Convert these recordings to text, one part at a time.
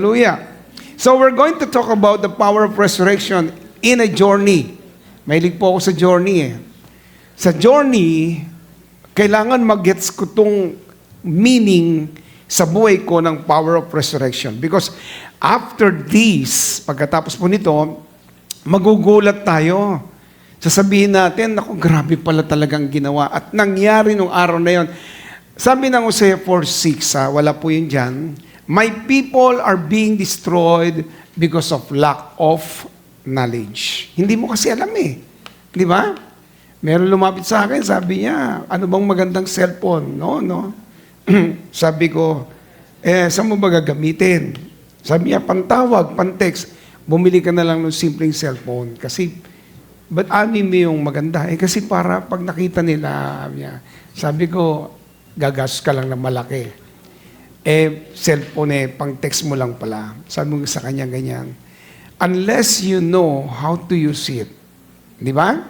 Hallelujah. So we're going to talk about the power of resurrection in a journey. Mahilig po ako sa journey eh. Sa journey, kailangan mag-gets ko itong meaning sa buhay ko ng power of resurrection. Because after this, pagkatapos po nito, magugulat tayo. Sasabihin natin, naku, grabe pala talagang ginawa. At nangyari nung araw na yon. Sabi ng Hosea 4:6, wala po yun dyan, my people are being destroyed because of lack of knowledge. Hindi mo kasi alam eh. Di ba? Meron lumapit sa akin, sabi niya, ano bang magandang cellphone? No. Sabi ko, saan mo ba gagamitin? Sabi niya, pantawag, pantext. Bumili ka na lang ng simpleng cellphone. Kasi, ba't anime yung maganda? Kasi para pag nakita nila, sabi ko, gagastos ka lang ng malaki. Cellphone pang text mo lang pala. Sabi mo sa kanya ganyan. Unless you know how to use it. Di ba?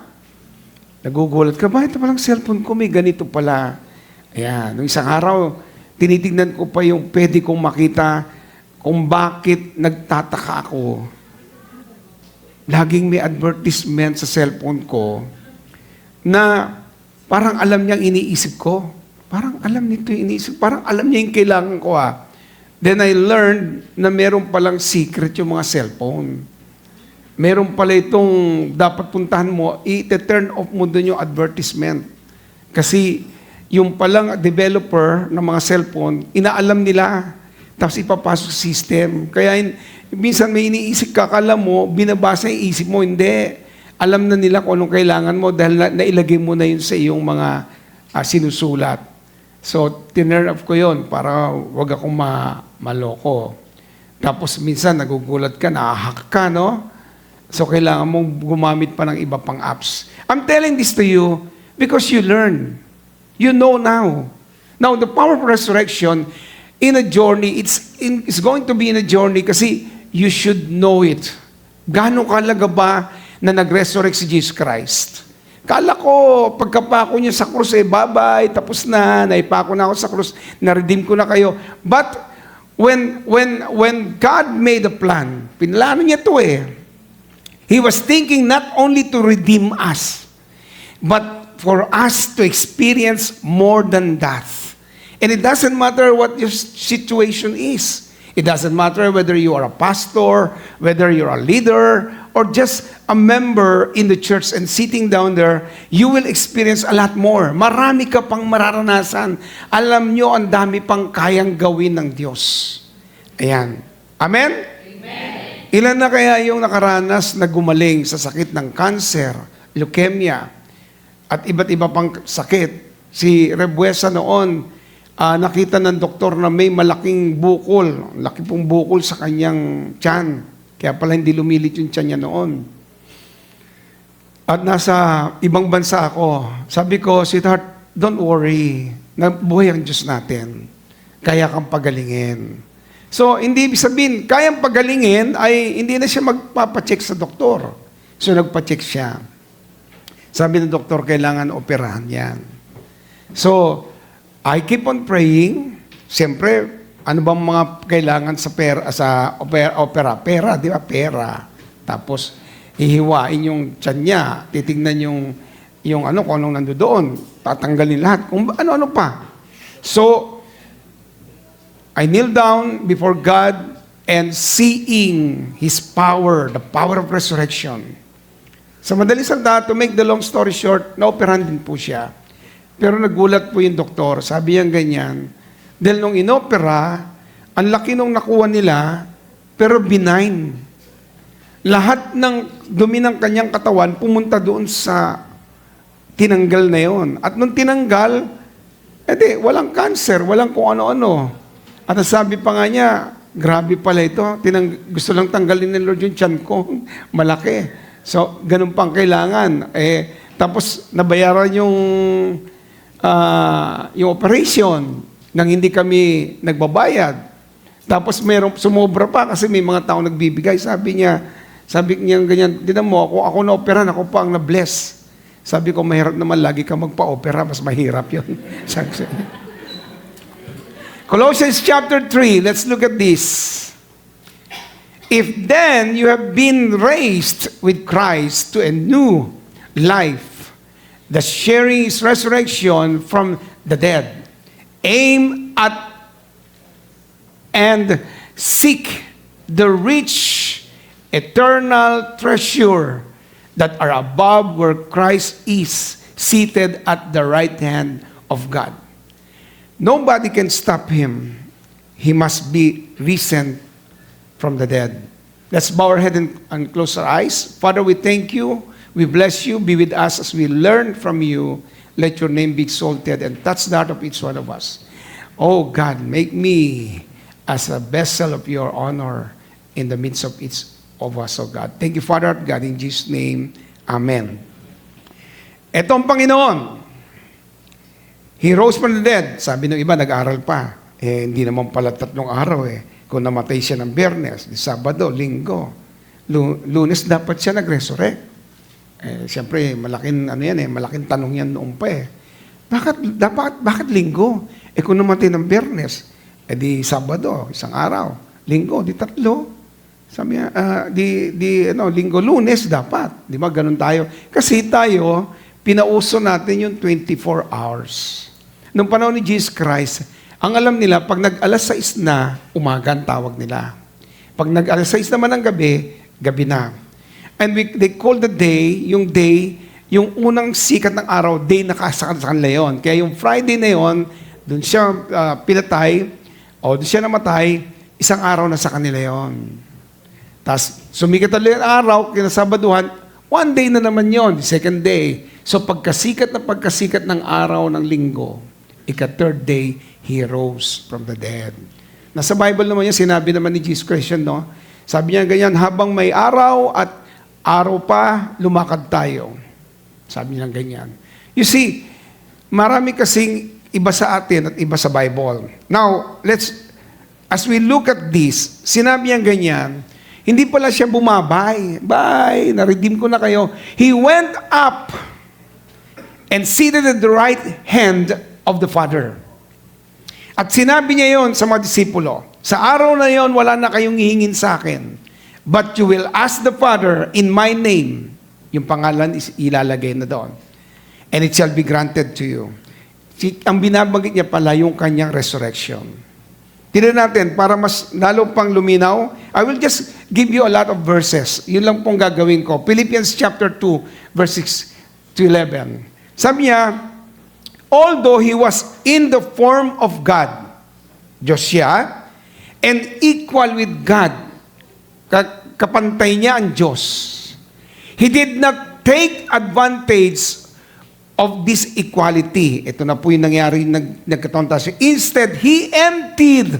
Nagugulat ka ba? Ito palang cellphone ko, may ganito pala. Ayan. Nung isang araw, tinitignan ko pa yung pwede kong makita kung bakit nagtataka ako. Laging may advertisement sa cellphone ko na parang alam niyang iniisip ko. Parang alam nito yung iniisip. Parang alam niya yung kailangan ko Then I learned na meron palang secret yung mga cellphone. Meron pala itong dapat puntahan mo, i-turn off mo doon yung advertisement. Kasi yung palang developer ng mga cellphone, inaalam nila, tapos ipapasok sa system. Kaya minsan may iniisip ka, akala mo, binabasa yung isip mo, hindi. Alam na nila kung anong kailangan mo dahil nailagay mo na yun sa iyong mga sinusulat. So, tinurn off ko yun para wag akong maloko. Tapos minsan nagugulat ka, nahahack ka, no? So, kailangan mong gumamit pa ng iba pang apps. I'm telling this to you because you learn. You know now. Now, the power of resurrection in a journey, it's going to be in a journey kasi you should know it. Gaano kalaga ba na nag-resurrect si Jesus Christ? Kala ko, pagkapako niya sa krus, bye-bye, tapos na, naipako na ako sa krus, na-redeem ko na kayo. But, when God made a plan, pinlano niya ito He was thinking not only to redeem us, but for us to experience more than that. And it doesn't matter what your situation is. It doesn't matter whether you are a pastor, whether you're a leader, or just a member in the church and sitting down there, you will experience a lot more. Marami ka pang mararanasan. Alam nyo, ang dami pang kayang gawin ng Diyos. Ayan. Amen? Amen. Ilan na kaya yung nakaranas na gumaling sa sakit ng cancer, leukemia, at iba't iba pang sakit? Si Rebuesa noon, nakita ng doktor na may malaking bukol, laki pong bukol sa kanyang tiyan. Kaya pala hindi lumilit yung tiyan niya noon. At nasa ibang bansa ako, sabi ko, sweetheart, don't worry. Nabuhay ang Diyos natin. Kaya kang pagalingin. So, hindi ibig sabihin, kayang pagalingin ay hindi na siya magpapacheck sa doktor. So, nagpacheck siya. Sabi ng doktor, kailangan operahan yan. So, I keep on praying. Siyempre, ano bang mga kailangan sa opera? Pera, di ba? Pera. Tapos, hihiwain yung tiyan niya. Titignan yung ano, kung anong nando doon. Tatanggalin lahat. Kung ano-ano pa. So, I kneel down before God and seeing His power, the power of resurrection. Sa madaling salita, to make the long story short, naoperahan din po siya. Pero nagulat po yung doktor. Sabi niya ganyan, dahil nung inopera, ang laki nung nakuha nila, pero benign. Lahat ng dumi ng kanyang katawan pumunta doon sa tinanggal na yon. At nung tinanggal, walang cancer, walang kung ano-ano. At sabi pa nga niya, grabe pala ito, gusto lang tanggalin ng Lord yung tiyan ko, malaki. So, ganun pang kailangan. Tapos, nabayaran yung operation nang hindi kami nagbabayad. Tapos mayroong sumobra pa kasi may mga tao nagbibigay. Sabi niya ganyan, tinan mo, ako na-opera, ako pa ang na-bless. Sabi ko, mahirap naman lagi ka magpa-opera, mas mahirap yun. Sabi Colossians chapter 3, let's look at this. If then you have been raised with Christ to a new life, the sharing his resurrection from the dead, aim at and seek the rich eternal treasure that are above, where Christ is seated at the right hand of God. Nobody can stop him. He must be risen from the dead. Let's bow our head and close our eyes. Father, we thank you. We bless you. Be with us as we learn from you. Let your name be exalted and touch the heart of each one of us. Oh God, make me as a vessel of your honor in the midst of each of us, oh God. Thank you, Father God, in Jesus' name. Amen. Ito ang Panginoon. He rose from the dead. Sabi ng iba, nag-aral pa. Hindi naman pala 3 araw Kung namatay siya ng Biyernes, Sabado, Linggo, Lunes dapat siya nag-resurrect. Siyempre, malaking tanong yan noong pa Bakit Linggo? Kung namatay ng Biyernes, di Sabado, 1 araw. Linggo, di 3. Sabi niya, Linggo, Lunes dapat. Di ba? Ganun tayo. Kasi tayo, pinauso natin yung 24 hours. Noong panahon ni Jesus Christ, ang alam nila, pag nag-alas 6 na, umaga ang tawag nila. Pag nag-alas 6 naman ng gabi, gabi na. And they call the day, yung unang sikat ng araw, day na sa kanila yun. Kaya yung Friday na yun, doon siya pinatay, o doon siya namatay, 1 araw na sa kanila yun. Tapos, sumikat ulit ang araw, kinasabaduhan, 1 day na naman yon, the second day. So, pagkasikat ng araw ng linggo, ika-3rd day, he rose from the dead. Nasa Bible naman yan, sinabi naman ni Jesus Christ, no? Sabi niya ganyan, habang may araw at araw pa, lumakad tayo. Sabi niya ganyan. You see, marami kasing iba sa atin at iba sa Bible. Now, as we look at this, sinabi niya ganyan, hindi pala siya bumabay. Bye, na-redeem ko na kayo. He went up and seated at the right hand of the Father. At sinabi niya yon sa mga disipulo, sa araw na yon, wala na kayong hihingin sa akin. But you will ask the Father in my name. Yung pangalan is ilalagay na doon. And it shall be granted to you. Ang binabanggit niya pala yung kanyang resurrection. Tignan natin, para mas lalo pang luminaw, I will just give you a lot of verses. Yun lang pong gagawin ko. Philippians chapter 2, verse 6 to 11. Sabi niya, although he was in the form of God, Diyos siya, and equal with God, kapantay niya ang Diyos, he did not take advantage of this equality. Ito na po yung nangyari, nagkataon tayo. Instead, he emptied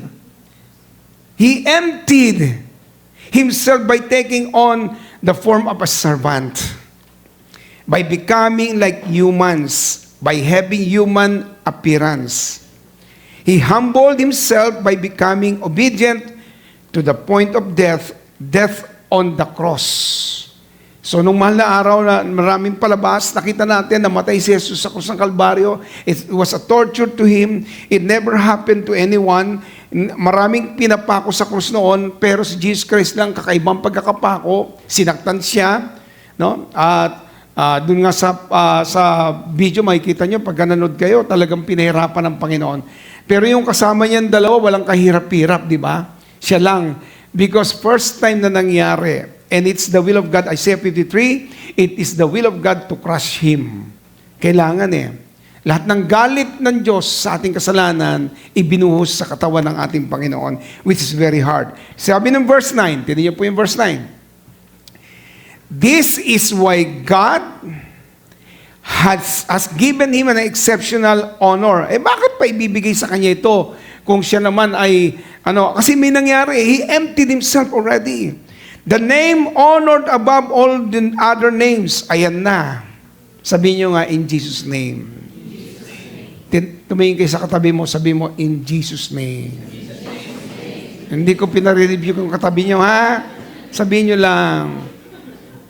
himself by taking on the form of a servant, by becoming like humans, by having human appearance. He humbled himself by becoming obedient to the point of death on the cross. So, nung mahal na araw na maraming palabas, nakita natin na matay si Jesus sa krus ng Kalbaryo. It was a torture to him. It never happened to anyone. Maraming pinapako sa krus noon, pero si Jesus Christ lang, kakaibang pagkakapako, sinaktan siya, no? At doon nga sa video, makikita nyo, pag nanood kayo, talagang pinahirapan ng Panginoon. Pero yung kasama niyan dalawa, walang kahirap-hirap, di ba? Siya lang. Because first time na nangyari, and it's the will of God, Isaiah 53, it is the will of God to crush him. Kailangan lahat ng galit ng Diyos sa ating kasalanan, ibinuhos sa katawan ng ating Panginoon, which is very hard. Sabi ng verse 9, tinan niyo po yung verse 9. This is why God has given him an exceptional honor. Bakit pa ibibigay sa kanya ito? Kung siya naman ay, kasi may nangyari, he emptied himself already. The name honored above all the other names, ayan na. Sabihin nyo nga, in Jesus' name. Tumingin kayo sa katabi mo, sabi mo, in Jesus' name. Hindi ko pinare-review kung katabi nyo, ha? Sabihin nyo lang.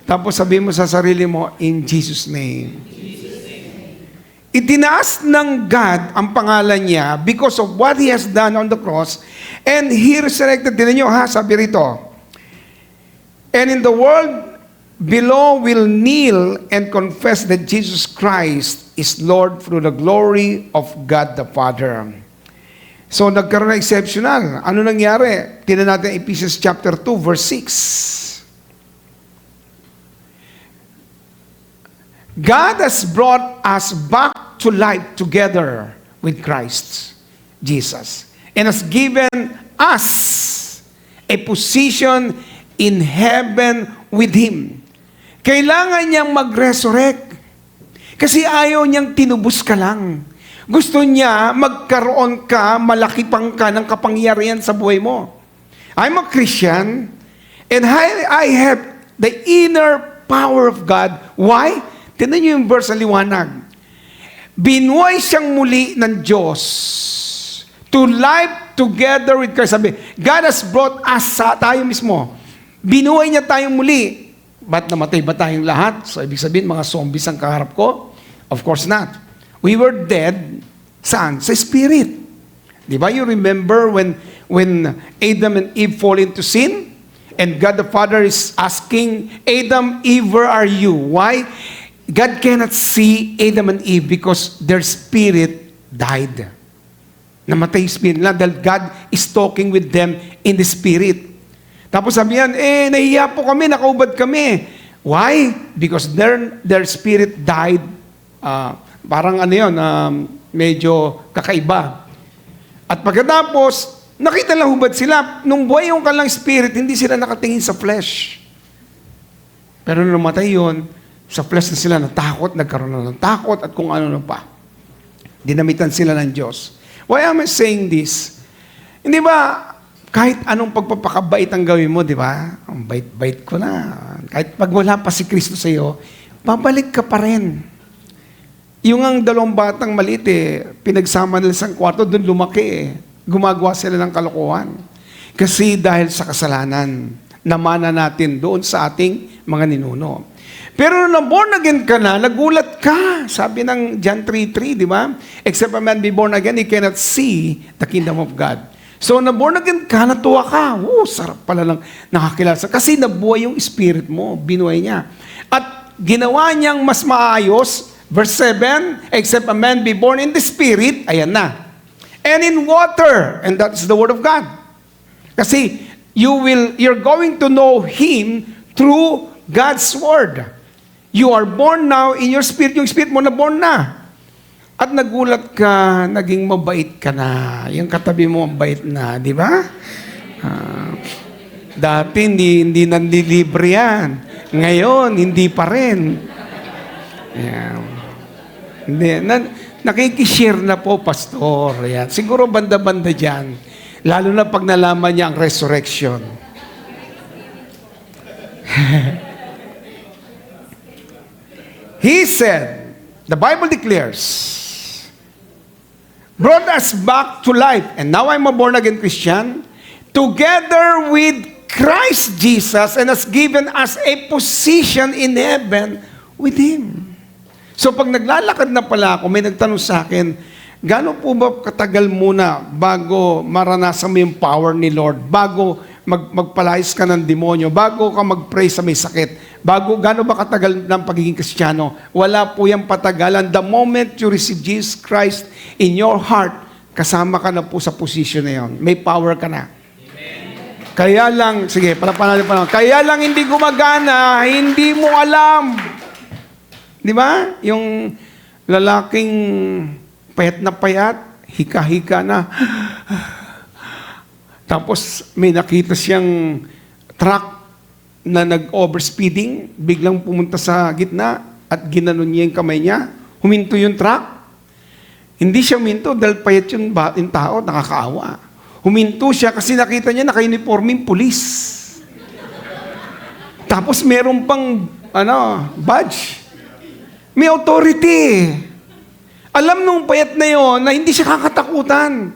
Tapos sabihin mo sa sarili mo, in Jesus' name. Itinaas ng God ang pangalan niya because of what He has done on the cross, and He resurrected. Tinan nyo, ha? Sabi rito, And in the world below will kneel and confess that Jesus Christ is Lord through the glory of God the Father. So nagkaroon na exceptional. Ano nangyari? Tingnan natin Ephesians chapter 2 verse 6. God has brought us back to life together with Christ Jesus and has given us a position in heaven with Him. Kailangan niyang mag-resurrect kasi ayaw niyang tinubos ka lang. Gusto niya magkaroon ka, malaki pang ka ng kapangyarihan sa buhay mo. I'm a Christian and I have the inner power of God. Why? Tignan niyo yung verse na liwanag. Binuhay siyang muli ng Diyos to life together with Christ. Sabi, God has brought us sa tayo mismo. Binuhay niya tayong muli. Ba't namatay ba tayong lahat? So, ibig sabihin, mga zombies ang kaharap ko? Of course not. We were dead, saan? Sa spirit. Di ba? You remember when Adam and Eve fall into sin? And God the Father is asking, Adam, Eve, where are you? Why? God cannot see Adam and Eve because their spirit died. Namatay yung spirit nila dahil God is talking with them in the spirit. Tapos sabi yan, nahiya po kami, nakaubad kami. Why? Because their spirit died. Parang ano yun, medyo kakaiba. At pagkatapos, nakita lang hubad sila. Nung buhay yung kalang spirit, hindi sila nakatingin sa flesh. Pero nung namatay yun, sa flesh na sila natakot, nagkaroon na ng takot at kung ano na pa. Dinamitan sila ng Diyos. Why am I saying this? Hindi ba, kahit anong pagpapakabait ang gawin mo, di ba? Ang bait-bait ko na. Kahit pag wala pa si Kristo sa iyo, babalik ka pa rin. Yung ang dalawang batang maliit pinagsama nila sa kwarto, doon lumaki Gumagawa sila ng kalokohan. Kasi dahil sa kasalanan, namana natin doon sa ating mga ninuno. Pero nung born again ka na, nagulat ka. Sabi ng John 3:3, di ba? Except a man be born again, he cannot see the kingdom of God. So, na born again ka, natuwa ka. Sarap pala lang nakakilala. Kasi nabuhay yung spirit mo, binuhay niya. At ginawa niyang mas maayos, verse 7, except a man be born in the spirit, ayan na. And in water, and that's the word of God. Kasi, you're going to know Him through God's word. You are born now in your spirit. Yung spirit mo na born na. At nagulat ka, naging mabait ka na. Yung katabi mo mabait na, di ba? Dati hindi nanlilibre yan. Ngayon, hindi pa rin. Nakikishare na po, pastor. Yan. Siguro banda-banda dyan. Lalo na pag nalaman niya ang resurrection. He said, the Bible declares, brought us back to life, and now I'm a born-again Christian, together with Christ Jesus, and has given us a position in heaven with Him. So pag naglalakad na pala ako, may nagtanong sa akin, gano'n po ba katagal muna bago maranasan mo yung power ni Lord, bago magpalayas ka ng demonyo, bago ka mag-pray sa may sakit, gano'n ba katagal ng pagiging Kristiyano? Wala po yung patagalan. The moment you receive Jesus Christ in your heart, kasama ka na po sa position na yun. May power ka na. Amen. Kaya lang, sige, palapanan. Kaya lang hindi gumagana, hindi mo alam. Di ba? Yung lalaking payat na payat, hika-hika na. Tapos may nakita siyang truck na nag-overspeeding, biglang pumunta sa gitna at ginanon niya yung kamay niya. Huminto yung truck. Hindi siya huminto dahil payat yung tao, nakakaawa. Huminto siya kasi nakita niya naka-uniforming pulis. Tapos meron pang badge. May authority. Alam nung payat na yon na hindi siya kakatakutan.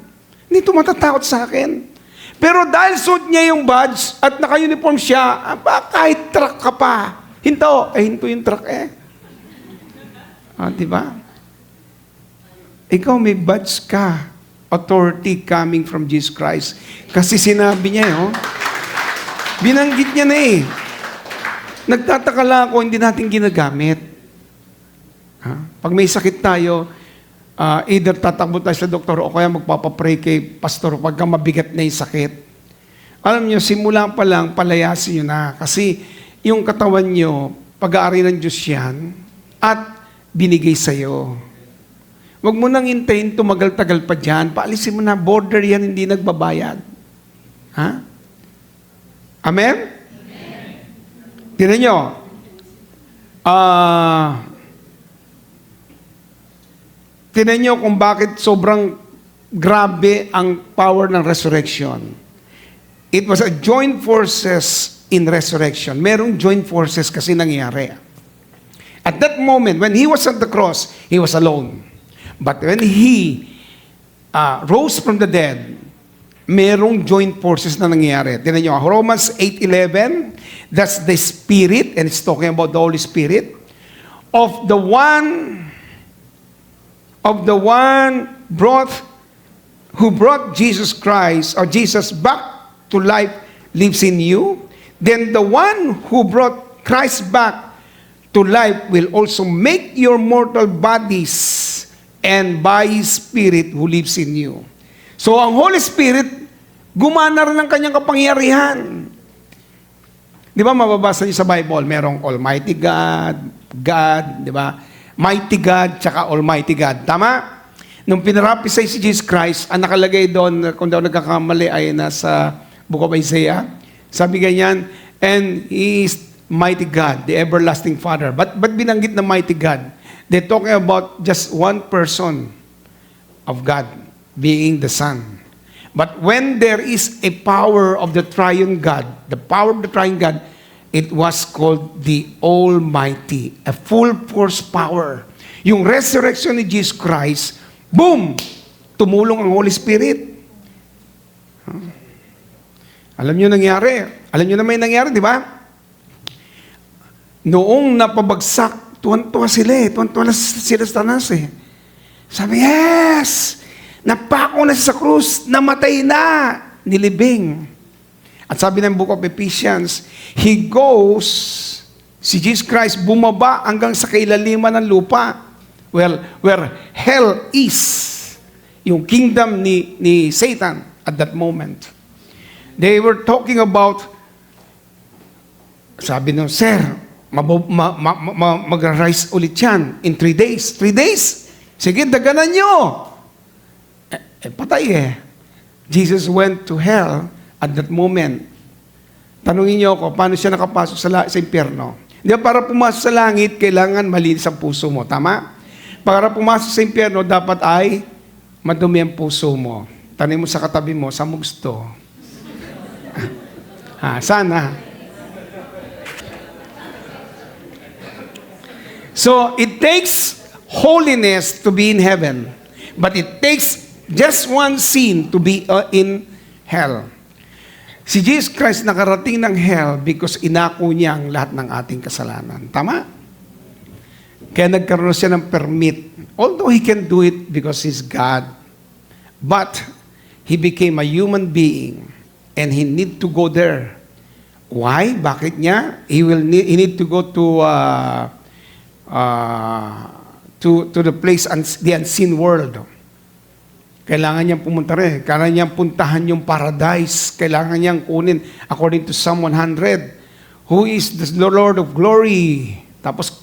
Hindi tumatatakot sa akin. Pero dahil suit niya yung badge at naka-uniform siya, kahit truck ka pa, hinto yung truck diba? Ikaw may badge ka, authority coming from Jesus Christ. Kasi sinabi niya, binanggit niya na Nagtataka lang ako, hindi natin ginagamit. Pag may sakit tayo, either tatakbo tayo sa doktor o kaya magpapapray kay pastor pagka mabigat na yung sakit. Alam nyo, simula pa lang, palayasin nyo na. Kasi yung katawan nyo, pag-aari ng Diyos yan, at binigay sa'yo. Huwag mo nang hintayin, tumagal-tagal pa dyan. Paalisin mo na, border yan, hindi nagbabayad. Ha? Amen? Tignan nyo. Tignan nyo kung bakit sobrang grabe ang power ng resurrection. It was a joint forces in resurrection. Merong joint forces kasi nangyari. At that moment, when he was at the cross, he was alone. But when he rose from the dead, merong joint forces na nangyari. Tignan nyo, Romans 8:11, that's the Spirit, and it's talking about the Holy Spirit, of the one who brought Jesus Christ, or Jesus back to life, lives in you. Then the one who brought Christ back to life will also make your mortal bodies and by His Spirit who lives in you. So ang Holy Spirit, gumana rin ang kanyang kapangyarihan. Di ba mababasa niyo sa Bible, merong Almighty God, di ba? Mighty God, tsaka Almighty God. Tama? Nung pinarapisay si Jesus Christ, ang nakalagay doon, kung daw nagkakamali, ay nasa Book of Isaiah. Sabi ganyan, and He is Mighty God, the everlasting Father. But binanggit na Mighty God? They're talking about just one person of God, being the Son. But when there is a power of the triune God, the power of the triune God, it was called the Almighty, a full force power. Yung resurrection ni Jesus Christ, boom! Tumulong ang Holy Spirit. Alam nyo nangyari. Alam nyo na may nangyari, di ba? Noong napabagsak, tuwan-tuwa sila eh. Tuwan-tuwa na sila sa tanas eh. Sabi, yes! Napako na sa krus, namatay na, nilibing. At sabi ng Book of Ephesians, He goes, si Jesus Christ, bumaba hanggang sa kailaliman ng lupa. Well, where hell is, yung kingdom ni Satan at that moment. They were talking about, sabi nung, Sir, mag-rise ulit yan in 3 days. 3 days? Sige, daganan nyo. Patay eh. Jesus went to hell at that moment. Tanungin niyo ako, paano siya nakapasok sa impyerno? Di ba, para pumasok sa langit, kailangan malinis ang puso mo. Tama? Para pumasok sa impyerno, dapat ay madumi ang puso mo. Tanungin mo sa katabi mo, saan mo gusto? Sana. So, it takes holiness to be in heaven. But it takes just one sin to be in hell. Si Jesus Christ nakarating ng hell because inako niya ang lahat ng ating kasalanan. Tama? Kaya nagkaroon siya ng permit. Although He can do it because He's God. But He became a human being and He need to go there. Why? Bakit niya? He need to go to the place, the unseen world. Kailangan niyang pumunta rin. Kailangan niyang puntahan yung paradise. Kailangan niyang kunin, according to Psalm 100, who is the Lord of glory. Tapos,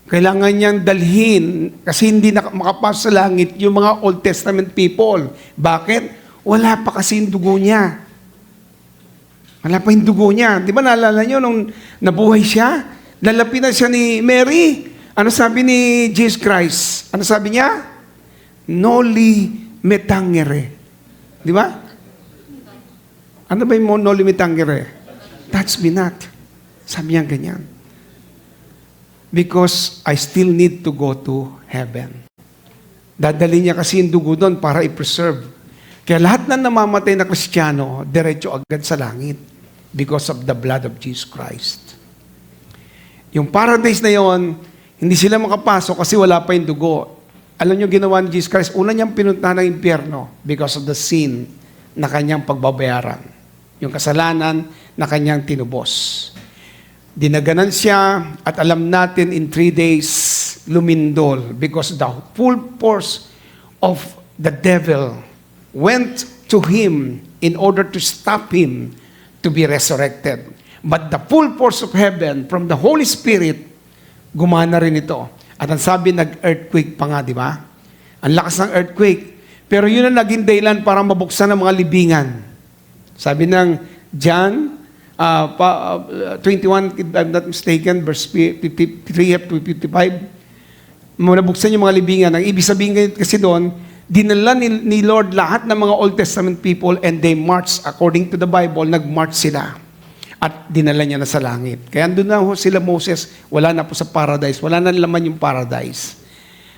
kailangan niyang dalhin, kasi hindi makapasok sa langit yung mga Old Testament people. Bakit? Wala pa kasi yung dugo niya. Wala pa yung dugo niya. Di ba naalala niyo nung nabuhay siya? Lalapitan siya ni Mary. Ano sabi ni Jesus Christ? Ano sabi niya? Noli me tangere. Di ba? Ano ba yung noli me tangere? Touch me not. Sabi niya ganyan. Because I still need to go to heaven. Dadali niya kasi yung dugo doon para i-preserve. Kaya lahat na namamatay na Kristiyano, diretso agad sa langit because of the blood of Jesus Christ. Yung paradise na yon, hindi sila makapasok kasi wala pa yung dugo. Alam niyo ginawa ni Jesus Christ, una niyang pinuntahan ng impyerno because of the sin na kanyang pagbabayaran. Yung kasalanan na kanyang tinubos. Dinaganan siya at alam natin in 3 days lumindol because the full force of the devil went to him in order to stop him to be resurrected. But the full force of heaven from the Holy Spirit, gumana rin ito. At ang sabi, nag-earthquake pa nga, di ba? Ang lakas ng earthquake. Pero yun ang naging dahilan para mabuksan ang mga libingan. Sabi ng John 21, if I'm not mistaken, verse 53 up to 55, nabuksan yung mga libingan. Ang ibig sabihin kasi doon, dinala ni Lord lahat ng mga Old Testament people and they marched according to the Bible, nag-march sila. At dinala niya na sa langit. Kaya doon na sila Moses, wala na po sa paradise, wala na laman yung paradise.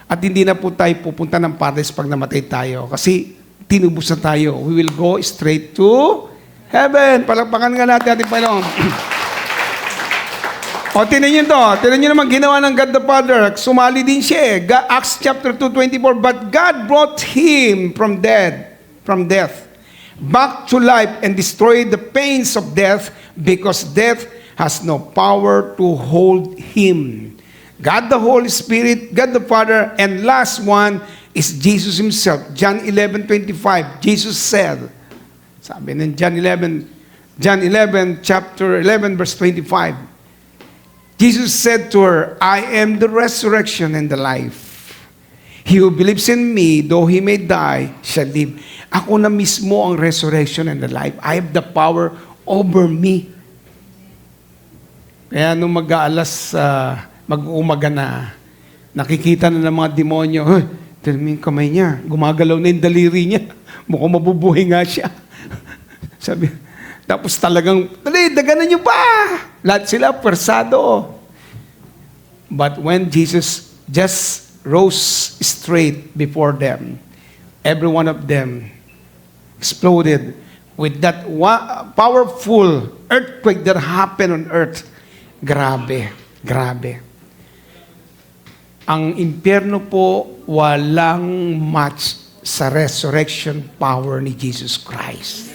At hindi na po tayo pupunta ng paradise pag namatay tayo. Kasi tinubos na tayo. We will go straight to heaven. Palakpakan nga natin ating Panginoon. O, tinan nyo to. Tinan nyo naman ginawa ng God the Father. Sumali din siya eh. Acts chapter 2:24. But God brought him from death, back to life and destroyed the pains of death because death has no power to hold him. God the Holy Spirit, God the Father, and last one is Jesus himself. John 11:25. Jesus said, sabi ng John 11, chapter 11, verse 25. Jesus said to her, I am the resurrection and the life. He who believes in me, though he may die, shall live. Ako na mismo ang resurrection and the life. I have the power over me. Kaya nung mag-aalas, mag-uumaga na, nakikita na ng mga demonyo, tignan mo yung kamay niya, gumagalaw na yung daliri niya, mukhang mabubuhay nga siya. Sabi, tapos talagang, daganan niyo pa! Lahat sila, persado. But when Jesus just rose straight before them, every one of them exploded with that powerful earthquake that happened on earth. Grabe, grabe. Ang impyerno po walang match sa resurrection power ni Jesus Christ.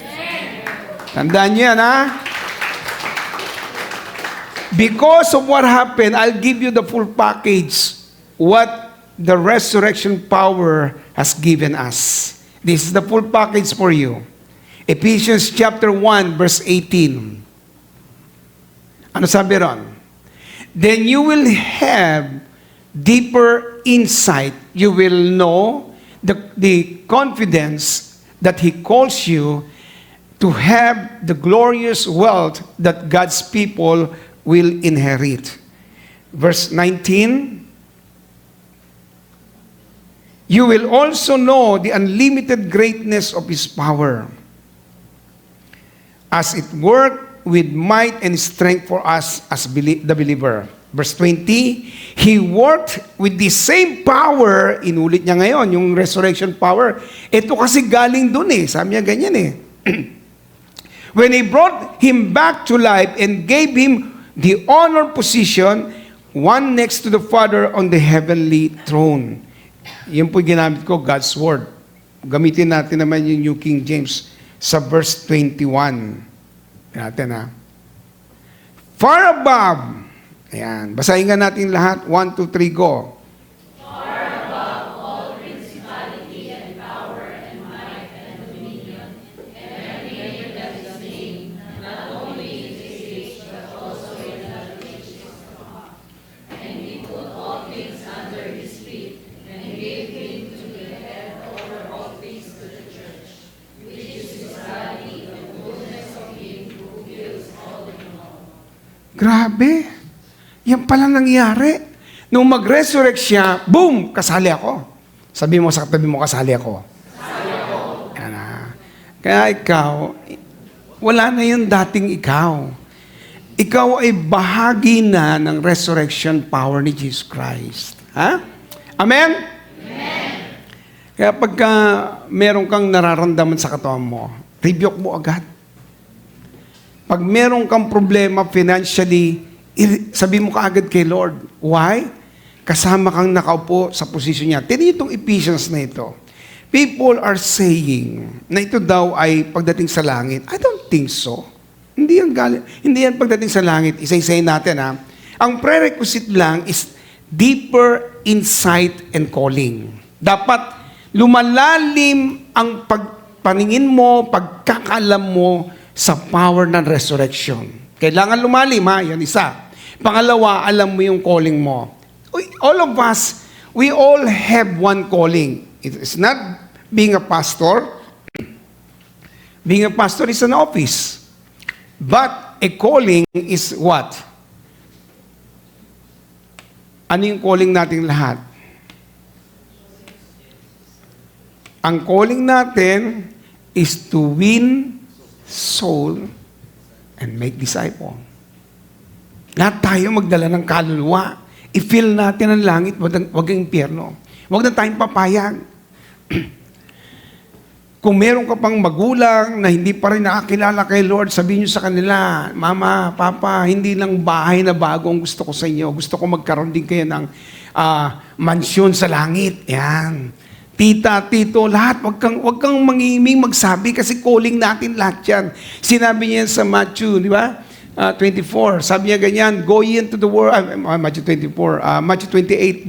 Tandaan niyo yan, ha? Because of what happened, I'll give you the full package what the resurrection power has given us. This is the full package for you. Ephesians chapter 1, verse 18. Ano sabi ron? Then you will have deeper insight. You will know the confidence that He calls you to have the glorious wealth that God's people will inherit. Verse 19, you will also know the unlimited greatness of His power as it worked with might and strength for us as the believer. Verse 20, He worked with the same power, inulit niya ngayon, yung resurrection power. Ito kasi galing dun eh. Sabi niya ganyan eh. When He brought him back to life and gave him the honor position, one next to the Father on the heavenly throne. Yan po ginamit ko, God's Word. Gamitin natin naman yung New King James sa verse 21. Natin ha. Far above. Ayan. Basahin nga natin lahat. 1, 2, 3, go. Grabe. Yan pala nangyari. Nung mag-resurrect siya, boom! Kasali ako. Sabi mo sa katabi mo, kasali ako. Kasali ako. Yan na. Kaya ikaw, wala na yung dating ikaw. Ikaw ay bahagi na ng resurrection power ni Jesus Christ. Ha? Amen? Amen. Kaya pagka meron kang nararamdaman sa katawan mo, rebuke mo agad. Pag meron kang problema financially, sabi mo kaagad kay Lord. Why? Kasama kang nakaupo sa posisyon niya. Tignan itong Ephesians na ito. People are saying na ito daw ay pagdating sa langit. I don't think so. Hindi yan pagdating sa langit. Isa-isayin natin, ha. Ang prerequisite lang is deeper insight and calling. Dapat lumalalim ang pagpaningin mo, pagkakaalam mo sa power ng resurrection. Kailangan lumalim, ha? Yan isa. Pangalawa, alam mo yung calling mo. All of us, we all have one calling. It's not being a pastor. Being a pastor is an office. But a calling is what? Ano yung calling nating lahat? Ang calling natin is to win soul and make disciple. Lahat tayo magdala ng kaluluwa. I-fill natin ang langit, wag ang impyerno. Wag na tayong papayag. Kung meron ka pang magulang na hindi pa rin nakakilala kay Lord, sabihin nyo sa kanila, Mama, Papa, hindi lang bahay na bago ang gusto ko sa inyo. Gusto ko magkaroon din kayo ng mansyon sa langit. Yan. Tita, tito, lahat, wag kang mangiming magsabi kasi calling natin lahat yan. Sinabi niya sa Matthew, di ba? 24, sabi niya ganyan, go ye into the world, Matthew 24, Matthew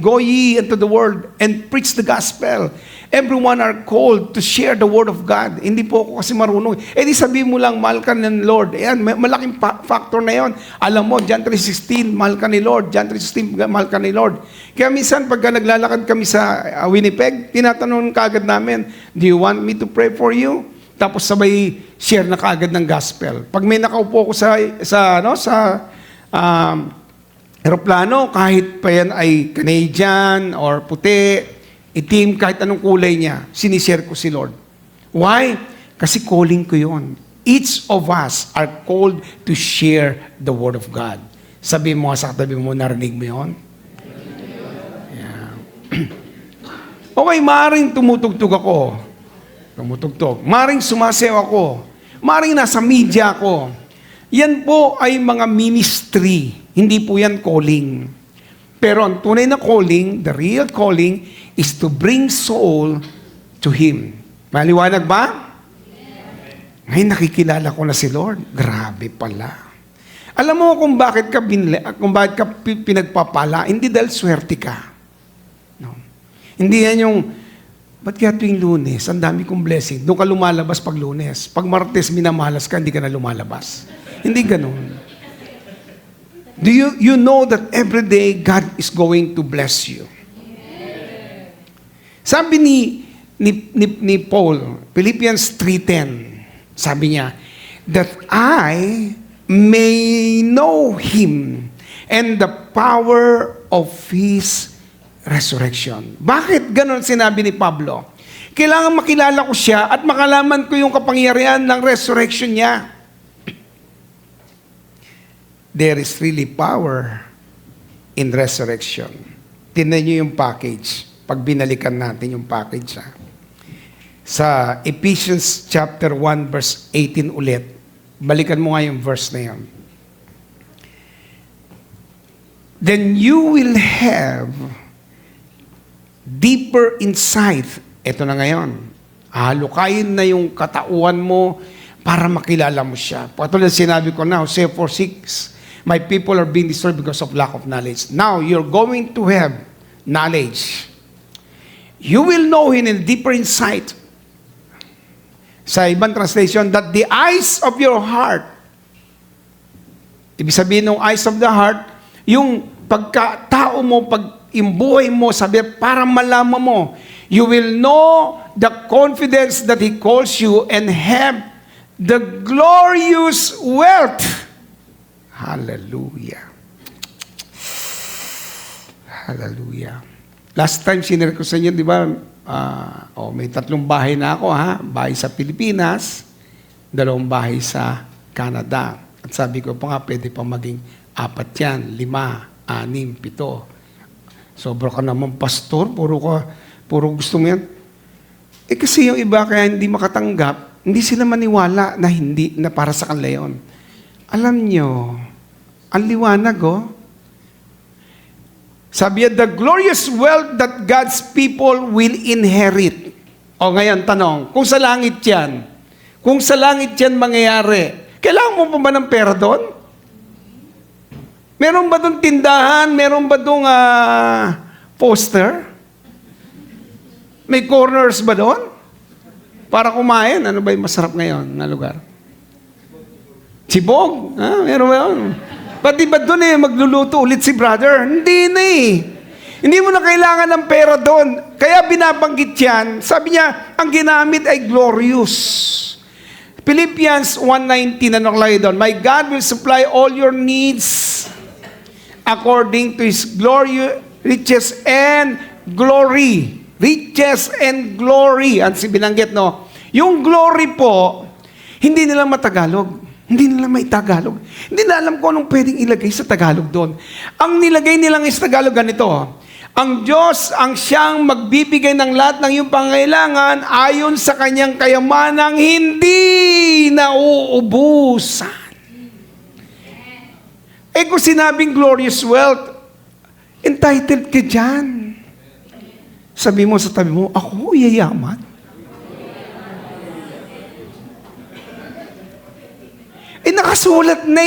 28, go ye into the world and preach the gospel. Everyone are called to share the word of God. Hindi po ako kasi marunong. Di sabihin mo lang, mahal ka ng Lord. Ayan, malaking factor na yon. Alam mo, John 3:16, mahal ka ni Lord. John 3:16, mahal ka ni Lord. Kaya minsan, pagka naglalakad kami sa Winnipeg, tinatanong kagad namin, do you want me to pray for you? Tapos sabay share na kaagad ng gospel. Pag may nakaupo ko sa eroplano, kahit pa yan ay Canadian or puti, itim, kahit anong kulay niya, sinishare ko si Lord. Why? Kasi calling ko yun. Each of us are called to share the Word of God. Sabi mo sa katabi mo, narinig mo yun? Yeah. Okay, maaaring tumutugtog ako. Maring sumasayaw ako. Maring nasa media ako. Yan po ay mga ministry. Hindi po yan calling. Pero ang tunay na calling, the real calling, is to bring soul to Him. Maliwanag ba? Ngayon nakikilala ko na si Lord. Grabe pala. Alam mo kung bakit ka pinagpapala? Hindi dahil swerte ka. No. Hindi yan yung ba't kaya tuwing Lunes, ang dami kong blessing, doon ka lumalabas pag Lunes. Pag Martes, minamalas ka, hindi ka na lumalabas. Hindi ganun. Do you know that every day, God is going to bless you? Sabi ni Paul, Philippians 3:10, sabi niya, that I may know Him and the power of His resurrection. Bakit ganon sinabi ni Pablo? Kailangan makilala ko siya at makalaman ko yung kapangyarihan ng resurrection niya. There is really power in resurrection. Tingnan niyo yung package. Pag binalikan natin yung package. Sa Ephesians chapter 1 verse 18 ulit. Balikan mo nga yung verse na yan. Then you will have deeper insight. Ito na ngayon. Halukayin na yung katauhan mo para makilala mo siya. Patulad sinabi ko na, Hosea 4:6, my people are being destroyed because of lack of knowledge. Now, you're going to have knowledge. You will know Him in deeper insight. Sa ibang translation, that the eyes of your heart, ibig sabihin ng eyes of the heart, yung pagkatao mo, yung buhay mo, sabi, para malaman mo, you will know the confidence that He calls you and have the glorious wealth. Hallelujah. Hallelujah. Last time, sinare ko sa inyo, di ba, may 3 bahay na ako, ha? Bahay sa Pilipinas, 2 bahay sa Canada. At sabi ko pa nga, pwede pa maging 4 yan, 5, 6, 7. Sobra ka naman, pastor. Puro gusto mo yan. Kasi yung iba kaya hindi makatanggap, hindi sila maniwala na para sa kanila yun. Alam nyo, ang liwanag, sabi niya, the glorious wealth that God's people will inherit. O ngayon, tanong, kung sa langit yan mangyayari, Kailangan mo pa ba ng pera doon? Meron ba doon tindahan? Meron ba doon poster? May corners ba doon? Para kumain, ano ba yung masarap ngayon na lugar? Sibog? Meron ba yun? Pati ba doon magluluto ulit si brother? Hindi na Hindi mo na kailangan ng pera doon. Kaya binabanggit yan. Sabi niya, ang ginamit ay glorious. Philippians 1:19 na nakalagay doon, my God will supply all your needs according to His glory, riches and glory. Riches and glory. Ang binanggit, no? Yung glory po, hindi nila matagalog. Hindi nila may Tagalog. Hindi na alam ko anong pwedeng ilagay sa Tagalog doon. Ang nilagay nilang sa Tagalog ganito, ang Diyos ang siyang magbibigay ng lahat ng iyong pangailangan ayon sa kanyang kayamanang hindi nauubusan. Kung sinabing glorious wealth, entitled ka dyan. Sabi mo sa tabi mo, ako yayaman. Nakasulat na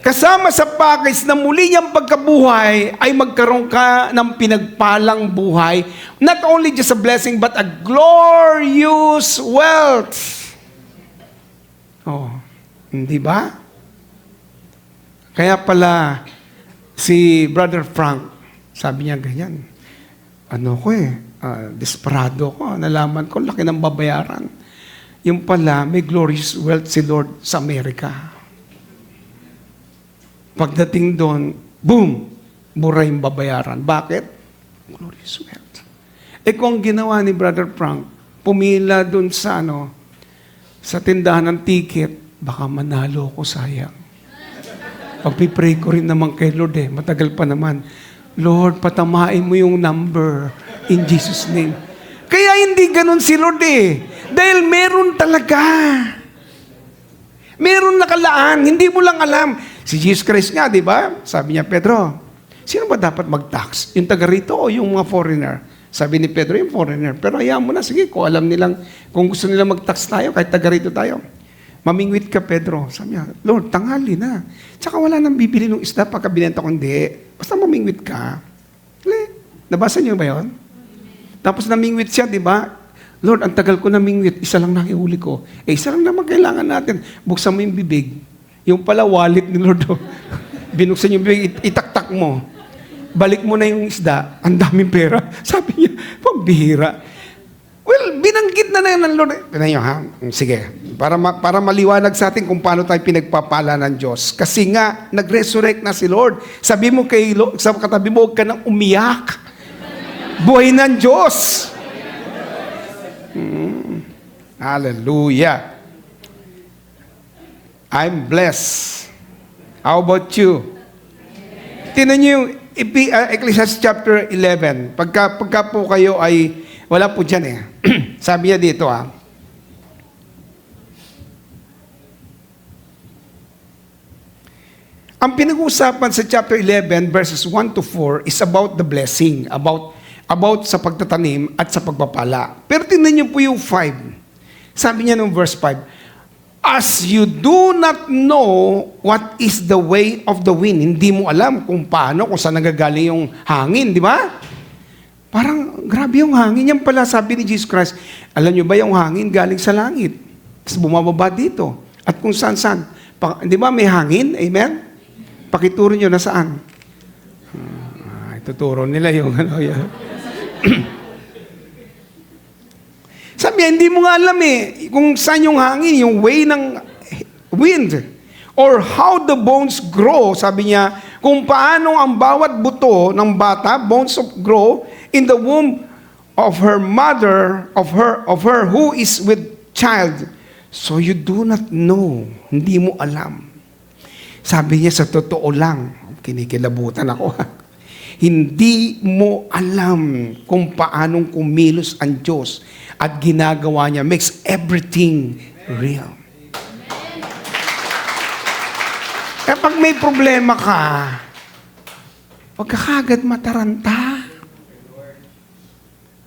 Kasama sa package na muli niyang pagkabuhay ay magkaroon ka ng pinagpalang buhay. Not only just a blessing, but a glorious wealth. Hindi ba? Kaya pala, si Brother Frank, sabi niya ganyan, desperado ko, nalaman ko, laki ng babayaran. Yung pala, may glorious wealth si Lord sa Amerika. Pagdating doon, boom! Mura yung babayaran. Bakit? Glorious wealth. Kung ginawa ni Brother Frank, pumila doon sa sa tindahan ng ticket, baka manalo ko, sayang. Pagpipray ko rin naman kay Lord matagal pa naman. Lord, patamain mo yung number in Jesus' name. Kaya hindi ganun si Lord Dahil meron talaga. Meron nakalaan. Hindi mo lang alam. Si Jesus Christ nga, di ba? Sabi niya, Pedro, sino ba dapat mag-tax? Yung taga rito o yung mga foreigner? Sabi ni Pedro, yung foreigner. Pero hayaan mo na, sige, kung alam nilang, kung gusto nila mag-tax tayo, kahit taga rito tayo. Mamingwit ka, Pedro. Sabi niya, Lord, tanghali na. Tsaka wala nang bibili ng isda pagka binenta ko, hindi. Basta mamingwit ka. Nabasa niyo ba yun? Tapos namingwit siya, di ba? Lord, ang tagal ko namingwit, isa lang nakihuli ko. Isa lang naman kailangan natin. Buksan mo yung bibig. Yung pala wallet ni Lord. Binuksan yung bibig, itaktak mo. Balik mo na yung isda, ang daming pera. Sabi niya, pambihira. Well, binanggit na ng Lord. Pinayo, sige. Para maliwanag sa atin kung paano tayo pinagpapala ng Diyos. Kasi nga, nag-resurrect na si Lord. Sabi mo sa katabi mo, huwag ka nang umiyak. Buhay ng Diyos. Hallelujah. I'm blessed. How about you? Tingnan niyo yung Ecclesiastes chapter 11. Pagka po kayo ay, wala po dyan Sabi niya dito Ang pinag-uusapan sa chapter 11 verses 1 to 4 is about the blessing, about sa pagtatanim at sa pagpapala. Pero tingnan niyo po yung 5. Sabi niya nung verse 5, as you do not know what is the way of the wind. Hindi mo alam kung paano, kung saan nagagaling yung hangin, di ba? Parang grabe yung hangin. Yan pala sabi ni Jesus Christ, alam niyo ba yung hangin galing sa langit? Tapos bumababa dito. At kung saan-saan. Di ba may hangin? Amen? Pakituro niyo na saan. Ituturo nila yung yan. Sabi niya, hindi mo nga alam kung saan yung hangin, yung way ng wind. Or how the bones grow, sabi niya, kung paano ang bawat buto ng bata, bones grow in the womb of her mother, of her who is with child. So you do not know, hindi mo alam. Sabi niya, sa totoo lang, kinikilabutan ako hindi mo alam kung paanong kumilos ang Diyos at ginagawa niya makes everything real. Kapag may problema ka, huwag ka kagad mataranta.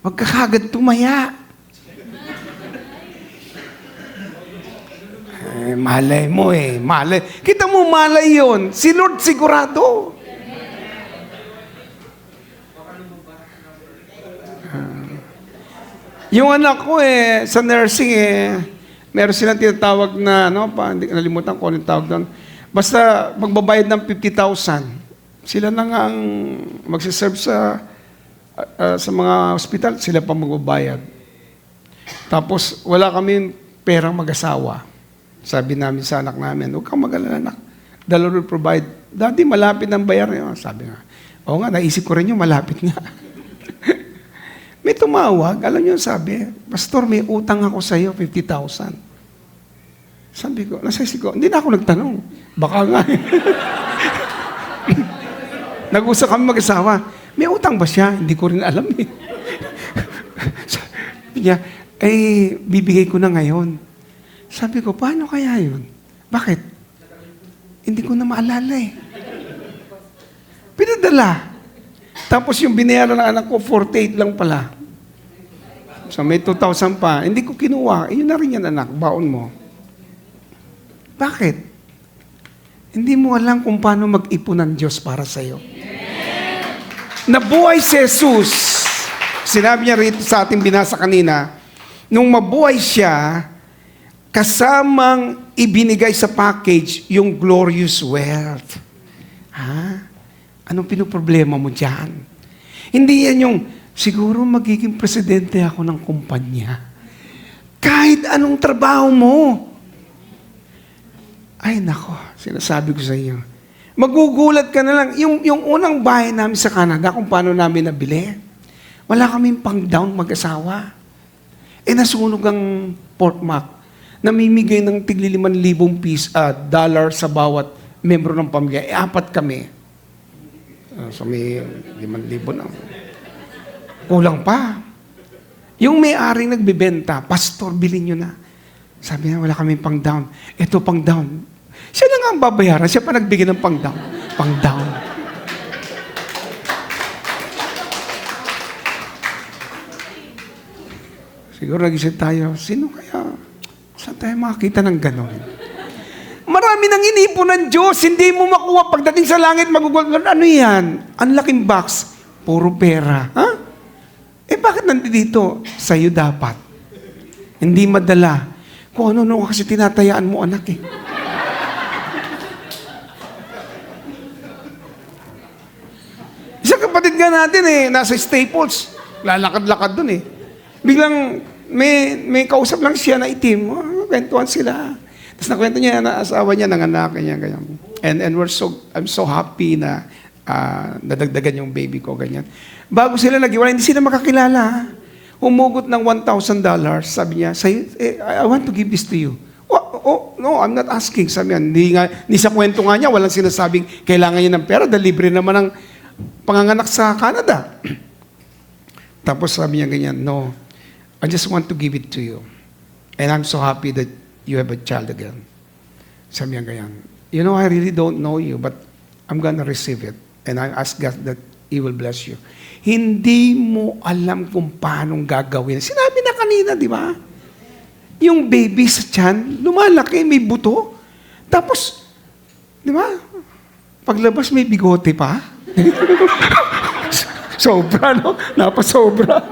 Huwag ka kagad tumaya. Malay mo malay. Kita mo, malay yun. Si Lord sigurado. Yung anak ko sa nursing meron silang tinatawag na, hindi nalimutan ko anong tawag doon. Basta magbabayad ng 50,000. Sila na nga ang magsiserve sa mga hospital, sila pa magbabayad. Tapos wala kami perang mag-asawa. Sabi namin sa anak namin, huwag kang mag-alala anak. The Lord will provide. Daddy, malapit ng bayaran. Sabi nga, oo nga, naisip ko rin yung malapit nga. May tumawag, alam niyo sabi, Pastor, may utang ako sa iyo, 50,000. Sabi ko, nasisig ko, hindi na ako nagtanong. Baka nga. Nag-usap kami mag-asawa, may utang ba siya? Hindi ko rin alam Sabi niya, bibigay ko na ngayon. Sabi ko, paano kaya yun? Bakit? Hindi ko na maalala Pinadala. Tapos yung binayaran ng anak ko, 48 lang pala. So may 2,000 pa. Hindi ko kinuha. Yun na rin yan anak, baon mo. Bakit? Hindi mo alam kung paano mag-ipon ng Diyos para sa'yo. Nabuhay si Jesus. Sinabi niya rito sa ating binasa kanina, nung mabuhay siya, kasamang ibinigay sa package yung glorious wealth. Anong pinoproblema mo dyan? Hindi yan yung, siguro magiging presidente ako ng kumpanya. Kahit anong trabaho mo. Ay nako, sinasabi ko sa iyo. Magugulat ka na lang. Yung unang bahay namin sa Canada, kung paano namin nabili, wala kaming pang-down mag-asawa. Nasunog ang Port Mac. Namimigay ng tigli 5,000 dollar sa bawat membro ng pamilya. 4 kami. So may 5,000 na. Kulang pa. Yung may-aring nagbibenta, Pastor, bilhin nyo na. Sabi niya, wala kaming pang-down. Ito pang-down. Siya na nga ang babayaran. Siya pa nagbigay ng pang-down. Pang-down. Siguro nag-isip tayo, sino kaya? Saan tayo makakita ng ganon? Marami nang inipon ng Diyos. Hindi mo makuha. Pagdating sa langit, magugulat. Ano yan? Ang laking box. Puro pera. Bakit nandito? Sa'yo dapat. Hindi madala. Kung ano kasi tinatayaan mo, anak Isang kapatid nga natin nasa Staples. Lalakad-lakad dun Biglang may kausap lang siya na itim. Kwentuhan sila. Tapos nakwento niya na asawa niya, nanganak niya, ganyan. And I'm so happy na nadagdagan yung baby ko, ganyan. Bago sila nag-iwalay, hindi sila makakilala. Humugot ng $1,000. Sabi niya, I want to give this to you. No, I'm not asking. Sabi niya, hindi sa kwento nga niya, walang sinasabing kailangan niya ng pera, dahil libre naman ang panganganak sa Canada. Tapos sabi niya ganyan, no, I just want to give it to you. And I'm so happy that you have a child again. Sabi niya ganyan, you know, I really don't know you, but I'm gonna receive it. And I ask God that He will bless you. Hindi mo alam kung paano gagawin. Sinabi na kanina, di ba? Yung baby sa tiyan, lumalaki, may buto. Tapos, di ba? Paglabas, may bigote pa. Sobra, no? Napasobra.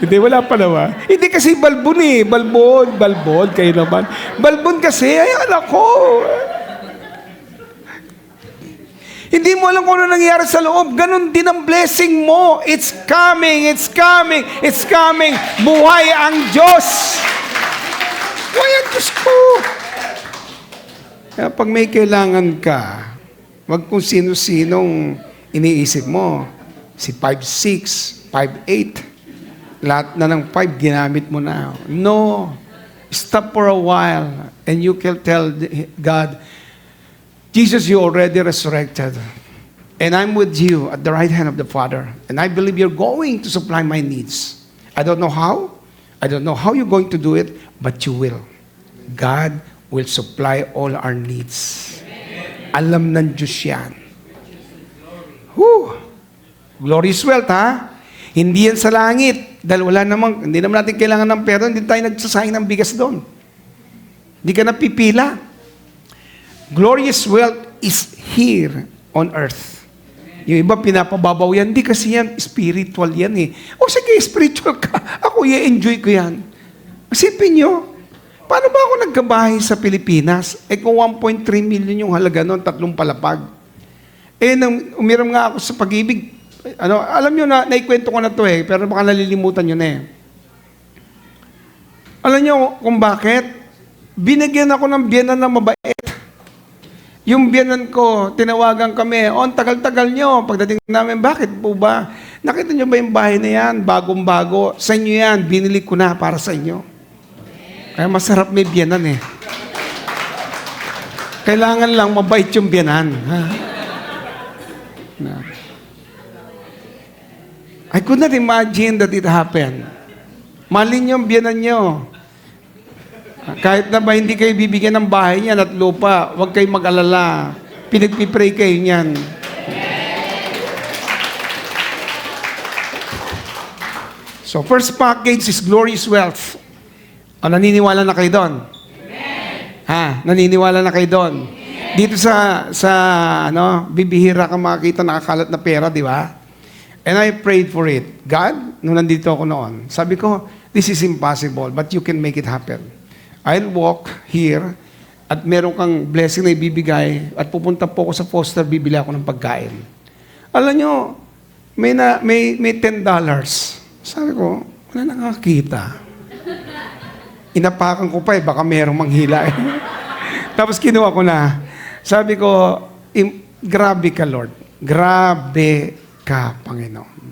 Hindi, wala pa naman. Hindi kasi balbon Balbon, kayo naman. Balbon kasi, ay anak ko. Hindi mo alam kung ano nangyayari sa loob. Ganon din ang blessing mo. It's coming, it's coming, it's coming. Buhay ang Diyos. Buhay ang Diyos ko. Kaya pag may kailangan ka, wag kung sino-sinong iniisip mo. Si 5'6", 5'8". Lahat na ng 5 ginamit mo na. No. Stop for a while and you can tell God, Jesus, you already resurrected. And I'm with you at the right hand of the Father. And I believe you're going to supply my needs. I don't know how. I don't know how you're going to do it, but you will. God will supply all our needs. Alam ng Diyos yan. Whew. Glorious wealth, Hindi yan sa langit. Dahil hindi naman natin kailangan ng pera, hindi tayo nagsasayang ng bigas doon. Hindi ka napipila. Glorious wealth is here on earth. Yung iba pinapababaw yan. Hindi kasi yan, spiritual yan eh. O sige, spiritual ka. Ako, i-enjoy ko yan. Isipin nyo, paano ba ako nagkabahay sa Pilipinas? Eh kung 1.3 million yung halaga noon, 3 palapag. Eh, nang umiram nga ako sa pag-ibig, alam nyo na, naikwento ko na to eh, pero baka nalilimutan nyo na eh. Alam nyo kung bakit? Binigyan ako ng biyanan na mabait. Yung biyanan ko, tinawagan kami, ang tagal-tagal nyo. Pagdating namin, bakit po ba? Nakita nyo ba yung bahay na yan? Bagong-bago. Sa inyo yan, binili ko na para sa inyo. Kaya masarap may biyanan eh. Kailangan lang mabait yung biyanan. Ha? I could not imagine that it happened. Malin yung biyanan nyo. Kahit na ba hindi kayo bibigyan ng bahay niyan at lupa, huwag kayong mag-alala. Pinagpipray kayo niyan. So, first package is glorious wealth. O, naniniwala na kayo doon? Ha? Naniniwala na kayo doon? Dito sa bibihira ka makakita nakakalat na pera, di ba? And I prayed for it. God, nung nandito ako noon, sabi ko, this is impossible, but you can make it happen. I'll walk here, at meron kang blessing na ibibigay, at pupunta po ako sa Foster, bibili ako ng pagkain. Alam nyo, may $10. Sabi ko, wala nakakita. Inapakan ko pa eh, baka merong manghila eh. Tapos kinuha ko na. Sabi ko, grabe ka, Lord. Grabe ka, Panginoon.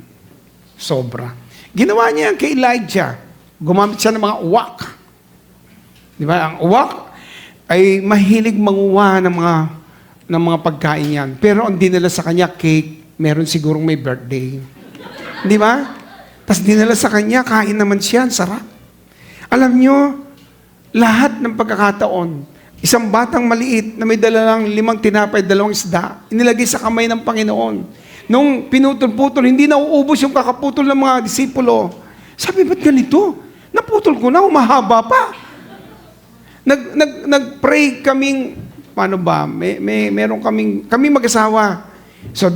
Sobra. Ginawa niya kay Elijah. Gumamit siya ng mga uwak. Di ba? Ang uwak ay mahilig manguha ng mga pagkain yan. Pero ang dinala sa kanya, cake, meron sigurong may birthday. Di ba? Tapos dinala sa kanya, kain naman siya, sarap. Alam nyo, lahat ng pagkakataon, isang batang maliit na may dala ng 5 tinapay, 2 isda, inilagay sa kamay ng Panginoon. Nung pinutol-putol, hindi na uubos yung kakaputol ng mga disipulo. Sabi, ba't ganito? Naputol ko na, humahaba pa. Nag-pray kaming, paano ba? Meron kaming mag-asawa. So,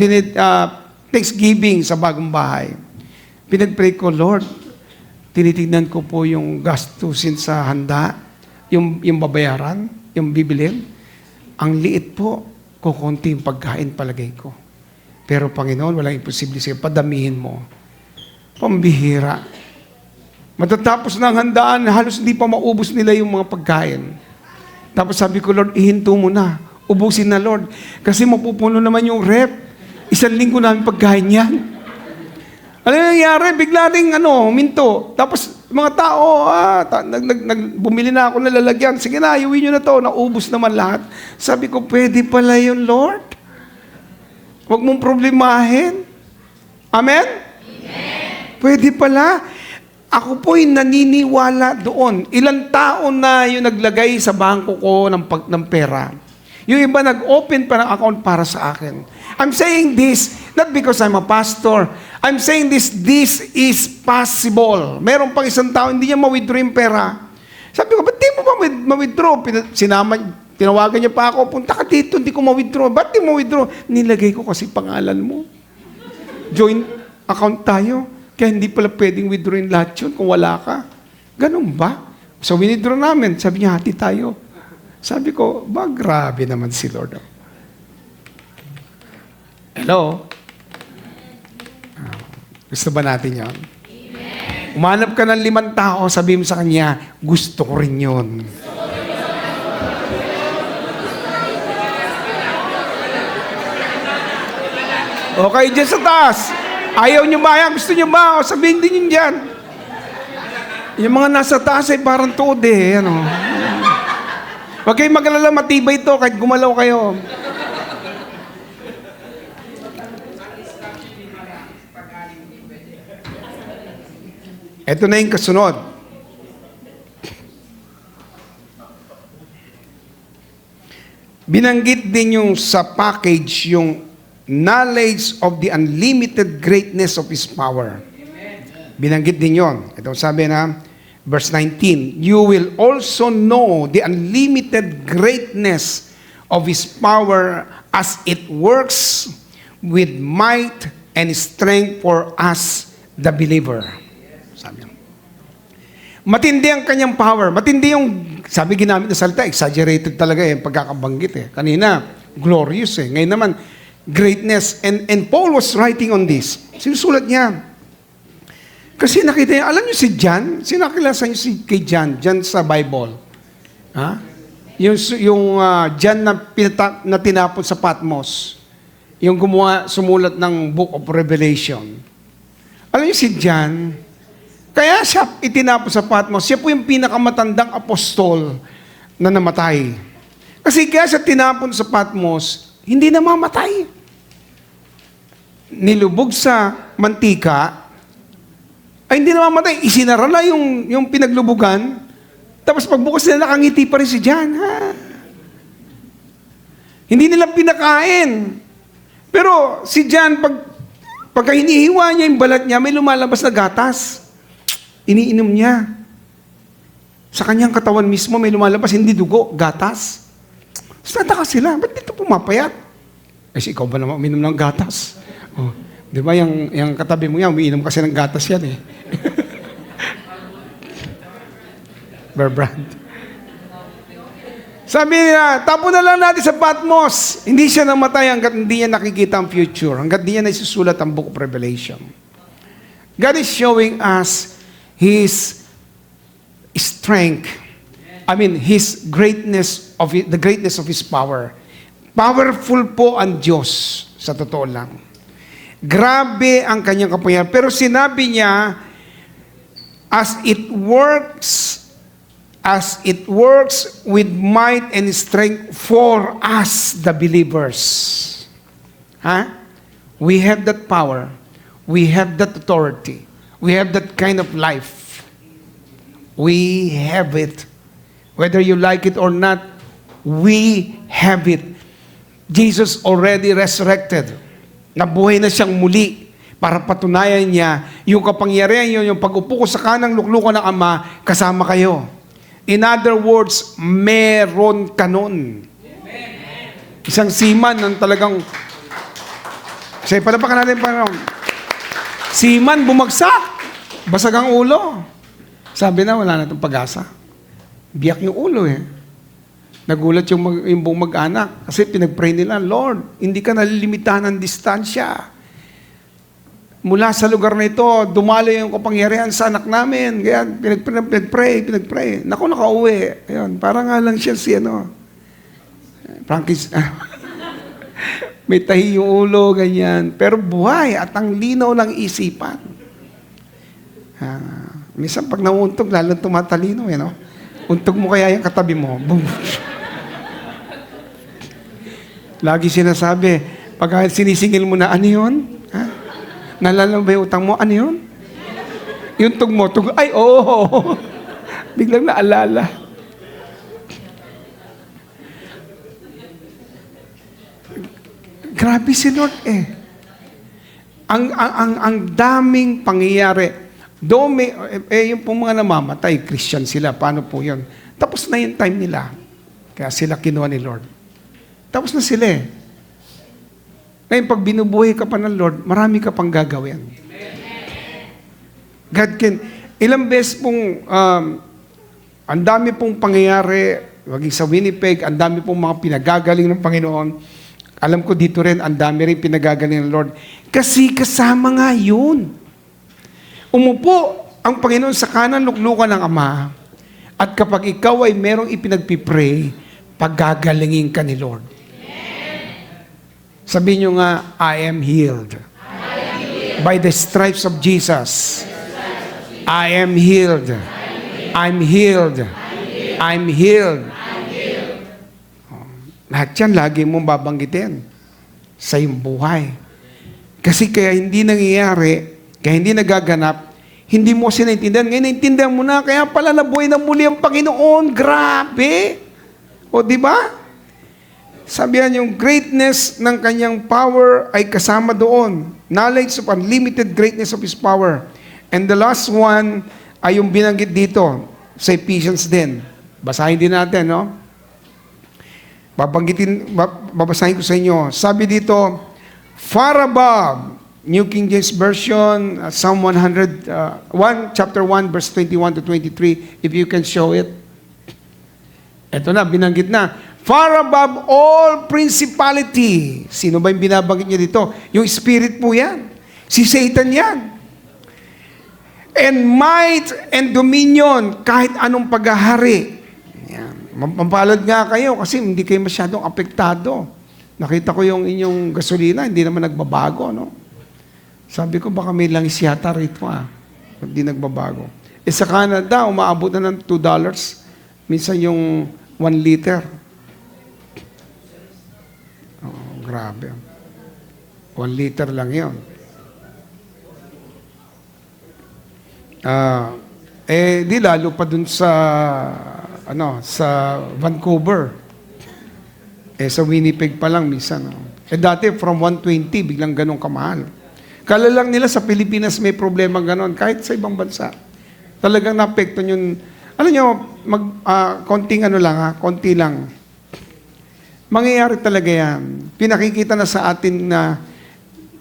Thanksgiving sa bagong bahay. Pinag-pray ko, Lord, tinitignan ko po yung gastusin sa handa, yung babayaran, yung bibilin. Ang liit po, kukunti yung pagkain palagay ko. Pero Panginoon, walang imposible sa'yo. Padamihin mo. Pambihira. Matatapos na ang handaan, halos hindi pa maubos nila yung mga pagkain. Tapos sabi ko, Lord, ihinto mo na. Ubusin na, Lord. Kasi mapupuno naman yung rep. 1 linggo namin pagkain yan. Ano yung nangyari? Bigla rin, huminto. Tapos, mga tao, bumili na ako ng lalagyan. Sige na, iuwi nyo na to. Naubos naman lahat. Sabi ko, pwede pala yun, Lord. Huwag mong problemahin. Amen? Amen. Pwede pala. Ako po'y naniniwala doon. Ilang taon na yung naglagay sa bangko ko ng pera. Yung iba nag-open pa ng account para sa akin. I'm saying this, not because I'm a pastor. I'm saying this is possible. Meron pang isang tao, hindi niya ma-withdraw yung pera. Sabi ko, ba't di mo ba ma-withdraw? Tinawagan niya pa ako, punta ka dito, hindi ko ma-withdraw. Ba't di mo ma-withdraw? Nilagay ko kasi pangalan mo. Joint account tayo. Kaya hindi pala pwedeng withdrawin lahat yun kung wala ka. Ganun ba? So, withdraw namin. Sabi niya, hati tayo. Sabi ko, grabe naman si Lord. Hello? Gusto ba natin yun? Umanap ka ng 5 tao, sabihin mo sa kanya, gusto ko rin yun. Okay, dyan sa taas. Ayaw nyo ba yan? Gusto nyo ba? O sabihin din yun dyan. Yung mga nasa taas ay parang tuod eh. Huwag kayong mag-alala, matibay ito kahit gumalaw kayo. Ito na yung kasunod. Binanggit din yung sa package yung knowledge of the unlimited greatness of His power. Binanggit din yon. Ito sabi na, Verse 19, you will also know the unlimited greatness of His power as it works with might and strength for us, the believer. Sabi niya. Matindi ang kanyang power. Matindi yung, sabi ginamit na salita, exaggerated talaga pagkakabanggit Kanina, glorious Ngayon naman, greatness. And Paul was writing on this. Sinusulat niya. Kasi nakita niya, alam niyo si John? Sinakilasa niyo si kay John? John sa Bible. Ha? Yung John na tinapon sa Patmos. Yung sumulat ng Book of Revelation. Alam niyo si John? Kaya siya itinapon sa Patmos. Siya po yung pinakamatandang apostol na namatay. Kasi kaya siya tinapon sa Patmos, hindi namamatay. Nilubog sa mantika, ay hindi namamatay. Isinara na yung pinaglubugan, tapos pagbukas nila, nakangiti pa rin si John. Hindi nila pinakain. Pero si John, pagka hinihiwa niya yung balat niya, may lumalabas na gatas. Iniinom niya. Sa kanyang katawan mismo, may lumalabas, hindi dugo, gatas. Tapos nataka sila, ba't dito pumapayat? Kasi ikaw ba naman uminom ng gatas? Oh, di ba, yung katabi mo yan, umiinom kasi ng gatas yan Bear brand. Sabi niya, tapo na lang natin sa Patmos. Hindi siya namatay hanggat hindi niya nakikita ang future, hanggat hindi niya naisusulat ang Book of Revelation. God is showing us His strength. His greatness the greatness of His power. Powerful po ang Diyos, sa totoo lang. Grabe ang kanyang kapangyarihan. Pero sinabi niya, as it works with might and strength for us, the believers. We have that power. We have that authority. We have that kind of life. We have it. Whether you like it or not, we have it. Jesus already resurrected. Nabuhay na siyang muli para patunayan niya yung kapangyarihan yun, yung pag-upo ko sa kanang luklukan ng Ama, kasama kayo. In other words, meron ka nun. Isang seaman ng talagang, kasi palapakan natin pa seaman, bumagsak. Basag ang ulo. Sabi na, wala na itong pag-asa. Biyak yung ulo Nagulat yung buong mag-anak. Kasi pinag-pray nila, Lord, hindi ka nalilimitahan ng distansya. Mula sa lugar na ito, dumalo yung kapangyarihan sa anak namin. Kaya pinag-pray. Naku, nakauwi. Ayun, parang nga lang siya si Frankie's, may tahi yung ulo, ganyan. Pero buhay at ang linaw ng isipan. Minsan pag nauuntog, lalong tumatalino, Untog mo kaya yung katabi mo. Boom. Lagi sinasabi, pag sinisingil mo na, ano yun? Nalala mo ba yung utang mo? Ano yun? Yung tug mo, ay, oo. Biglang naalala. Grabe si Lord Ang daming pangyayari. Yung pong mga namamatay, Christian sila, paano po yun? Tapos na yung time nila. Kaya sila kinuha ni Lord. Tapos na sila Ngayon, pag binubuhay ka pa ng Lord, marami ka pang gagawin. God can, ilang beses pong, ang dami pong pangyayari, waging sa Winnipeg, ang dami pong mga pinagagaling ng Panginoon. Alam ko dito rin, ang dami rin pinagagaling ng Lord. Kasi kasama nga yun. Umupo ang Panginoon sa kanan luklukan ng Ama, at kapag ikaw ay merong ipinagpipray, paggagalingin ka ni Lord. Sabihin nyo nga, I am healed. By the stripes of Jesus. I am healed. I'm healed. I'm healed. Lahat yan, lagi mong babanggitin sa iyong buhay. Kasi kaya hindi nangyayari, kaya hindi nagaganap, hindi mo kasi naintindihan. Ngayon, naintindihan mo na, kaya pala nabuhay na muli ang Panginoon. Grabe! O, di ba? Sabihan yung greatness ng kanyang power ay kasama doon. Knowledge of unlimited greatness of His power. And the last one, ay yung binanggit dito sa Ephesians din. Basahin din natin, no? Babasahin ko sa inyo. Sabi dito, far above, New King James Version, Psalm 100, chapter 1, verse 21 to 23, if you can show it. Ito na, binanggit na. Far above all principality. Sino ba yung binabanggit niya dito? Yung spirit po yan. Si Satan yan. And might and dominion, kahit anong paghahari. Yan. Mampalad nga kayo kasi hindi kayo masyadong apektado. Nakita ko yung inyong gasolina, hindi naman nagbabago, no? Sabi ko, baka may langis yata rito, hindi nagbabago. Sa Canada, umaabot na ng $2. Minsan yung 1 liter. Oh, grabe. 1 liter lang yun. Di lalo pa dun sa sa Vancouver. Sa Winnipeg pa lang minsan. Dati from 120 biglang ganun kamahal. Kala lang nila sa Pilipinas may problema ganon kahit sa ibang bansa. Talagang naapekto yun. Alam nyo, konting konti lang. Mangyayari talaga yan. Pinakikita na sa atin na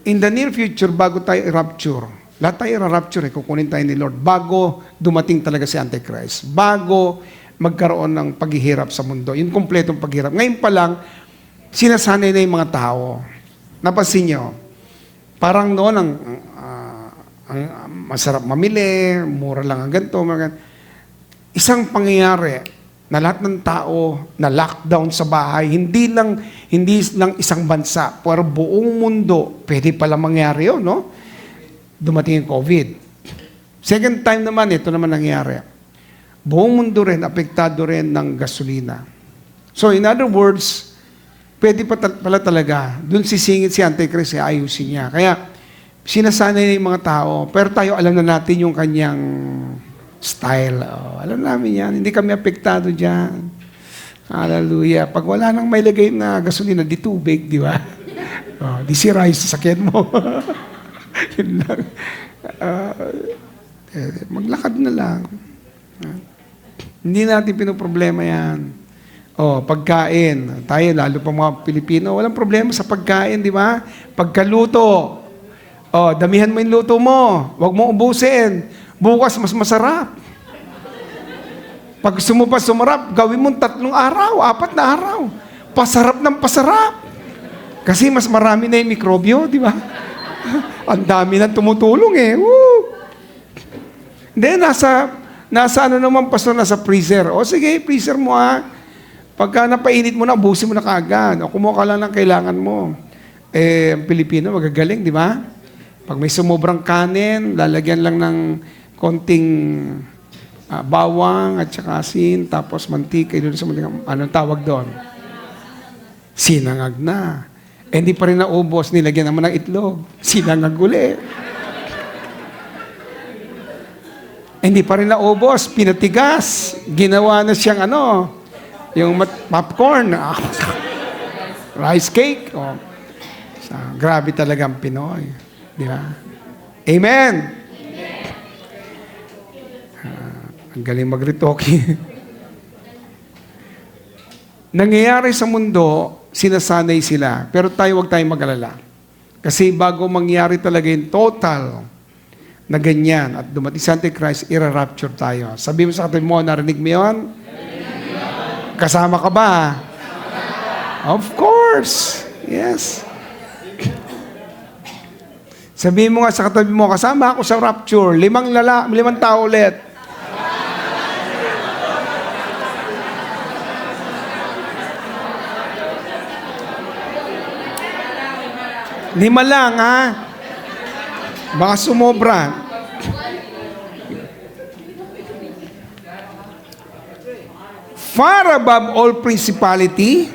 in the near future bago tayo i-rapture. Lahat tayo i-rapture, kukunin tayo ni Lord bago dumating talaga si Antichrist. Bago magkaroon ng paghihirap sa mundo. Yung kompletong paghihirap. Ngayon pa lang, sinasanay na yung mga tao. Napansin nyo, parang noon ang masarap mamili, mura lang ang ganito. Isang pangyayari na lahat ng tao na lockdown sa bahay, hindi lang isang bansa, pero buong mundo, pwede pala mangyari yun, no? Dumating yung COVID. Second time naman, ito naman nangyari. Buong mundo rin, apektado rin ng gasolina. So in other words, pwede pala talaga, dun sisingit si Antichrist, ayusin niya. Kaya, sinasanay na yung mga tao, pero tayo alam na natin yung kanyang style. Alam namin yan, hindi kami apektado dyan. Hallelujah. Pag wala nang may lagay na gasolina, di tubig, di ba? Di si rice sa sakyan mo. Yun lang. Maglakad na lang. Hindi natin pinoproblema yan. Pagkain. Tayo, lalo pa mga Pilipino, walang problema sa pagkain, di ba? Pagkaluto. Damihan mo yung luto mo. Huwag mo ubusin. Bukas, mas masarap. Pag gusto mo pa sumarap, gawin mo 3 araw, 4 na araw. Pasarap ng pasarap. Kasi mas marami na yung mikrobyo, di ba? Ang dami na tumutulong eh. Woo! Then, nasa naman, pastor, nasa freezer. Sige, freezer mo Pagka napainit mo na, ubusin mo na kaagad. Kumuha ka lang ng kailangan mo. Ang Pilipino, magagaling, di ba? Pag may sumubrang kanin, lalagyan lang ng konting bawang at saka asin, tapos mantika, anong tawag doon? Sinangag na. Hindi pa rin naubos, nilagyan naman ng itlog. Sinangag uli. Hindi pa rin naubos, pinatigas. Ginawa na siyang yung popcorn. Rice cake. Grabe talaga ang Pinoy. Di ba? Amen! Ang galing magritoki. Nangyayari sa mundo, sinasanay sila. Pero tayo, huwag tayong mag-alala. Kasi bago mangyari talaga yung total na ganyan at dumating sa Antichrist, ira-rapture tayo. Sabi mo sa katabi mo, narinig mo yun? Kasama ka ba? Of course. Yes. Sabi mo nga sa katabi mo, kasama ako sa rapture. 5 tao ulit. Lima lang, Baka sumobra. Far above all principality,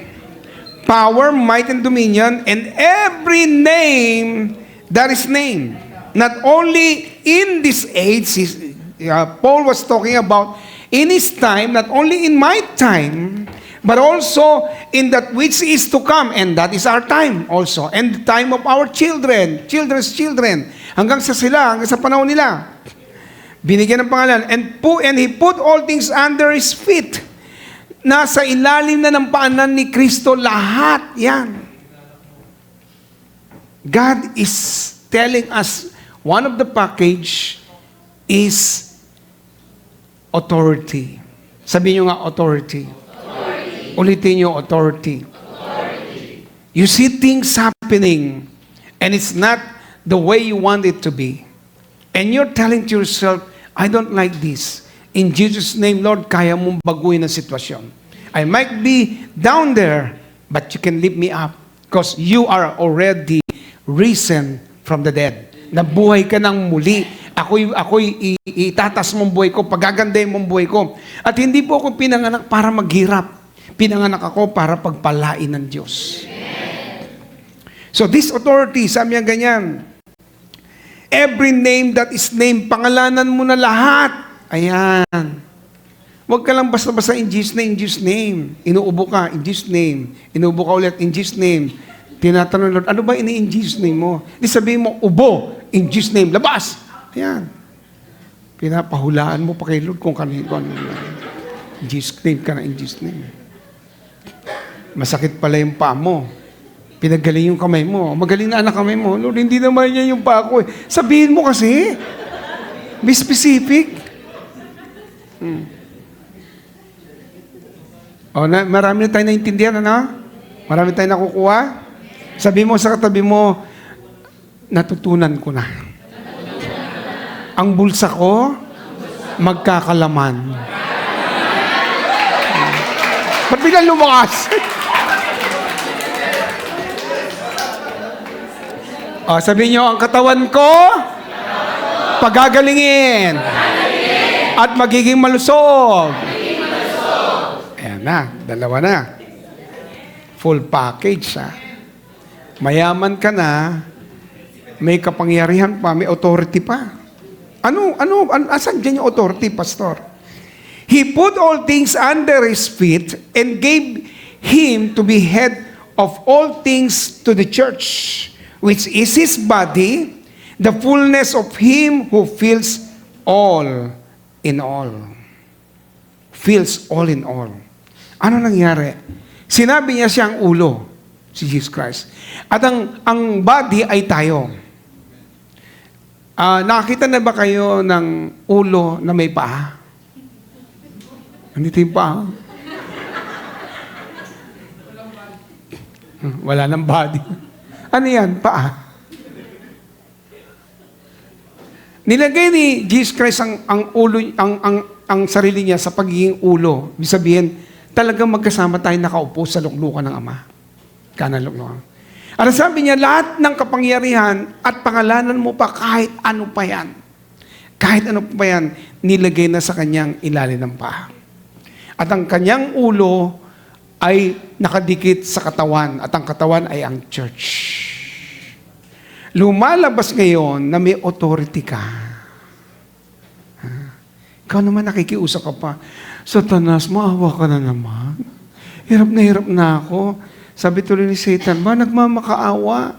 power, might, and dominion, and every name that is named. Not only in this age, Paul was talking about in his time, not only in my time, but also in that which is to come. And that is our time also. And the time of our children, children's children. Hanggang sa panahon nila. Binigyan ng pangalan. And he put all things under his feet. Nasa ilalim na ng paanan ni Kristo lahat yan. God is telling us, one of the package is authority. Sabihin nyo nga, authority. Ulitin nyo, authority. You see things happening, and it's not the way you want it to be. And you're telling to yourself, I don't like this. In Jesus' name, Lord, kaya mong baguhin ang sitwasyon. I might be down there, but you can lift me up because you are already risen from the dead. Nabuhay ka ng muli. Ako'y itatas mong buhay ko, pagagandahin mong buhay ko. At hindi po ako pinanganak para maghirap. Pinanganak ako para pagpalain ng Diyos. So this authority, sabi niya ganyan, every name that is named, pangalanan mo na lahat. Ayan. Huwag ka lang basta-basta in Jesus' name, in Jesus' name. Inuubo ka, in Jesus' name. Inuubo ka ulit, in Jesus' name. Tinatanong, Lord, ano ba in Jesus' name mo? Di sabihin mo, ubo, in Jesus' name, labas. Ayan. Pinapahulaan mo pa kay Lord kung kanino. In Jesus' name ka na, in Jesus' name. Masakit pala yung paa mo. Pinagaling yung kamay mo. Magaling na anak kamay mo. Lord, hindi naman yan yung paa ko. Sabihin mo kasi. Be specific. Marami na tayo naintindihan, ano? Marami tayo nakukuha. Sabi mo sa katabi mo, natutunan ko na. Ang bulsa ko, magkakalaman. Ba't biglang lumakas? Sabi nyo, ang katawan ko, pagagalingin. At magiging malusog. Ayan na, dalawa na. Full package, ha? Mayaman ka na, may kapangyarihan pa, may authority pa. Asan dyan yung authority, Pastor? He put all things under his feet and gave him to be head of all things to the church, which is his body, the fullness of him who fills all in all. Fills all in all. Ano nangyari? Sinabi niya siyang ulo, si Jesus Christ. At ang body ay tayo. Nakakita na ba kayo ng ulo na may paa? Andito yung paa. Wala ng body. Ano yan? Paa. Nilagay ni Jesus Christ ang ulo, ang sarili niya sa pagiging ulo. Ibig sabihin, talagang magkasama tayo nakaupo sa luklukan ng Ama. Kanan luklukan. At sabi niya, lahat ng kapangyarihan at pangalanan mo pa kahit ano pa yan. Kahit ano pa yan, nilagay na sa kanyang ilalim ng paa. At ang kanyang ulo ay nakadikit sa katawan. At ang katawan ay ang church. Lumalabas ngayon na may authority ka. Ikaw naman nakikiusap ka pa, Satanas, maawa ka na naman. Hirap na ako. Sabi tuloy ni Satan, ba nagmamakaawa?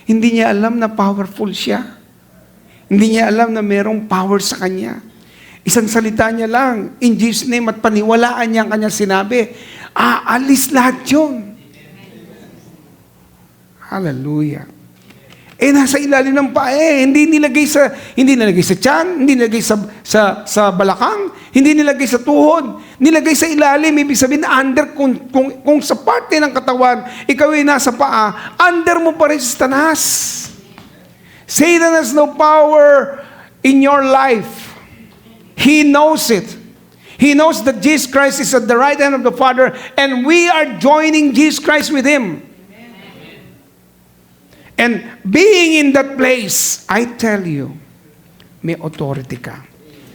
Hindi niya alam na powerful siya. Hindi niya alam na merong power sa kanya. Isang salita niya lang, in Jesus' name, at paniwalaan niya ang kanyang sinabi, aalis lahat yun. Hallelujah. Nasa ilalim ng paa hindi nilagay sa tiyan, hindi nilagay sa balakang, hindi nilagay sa tuhod, nilagay sa ilalim. Ibig sabihin under, kung sa parte ng katawan, ikaw ay nasa paa, under mo pa rin si Satanas. Satan has no power in your life. He knows it. He knows that Jesus Christ is at the right hand of the Father, and we are joining Jesus Christ with Him. And being in that place, I tell you, may authority ka.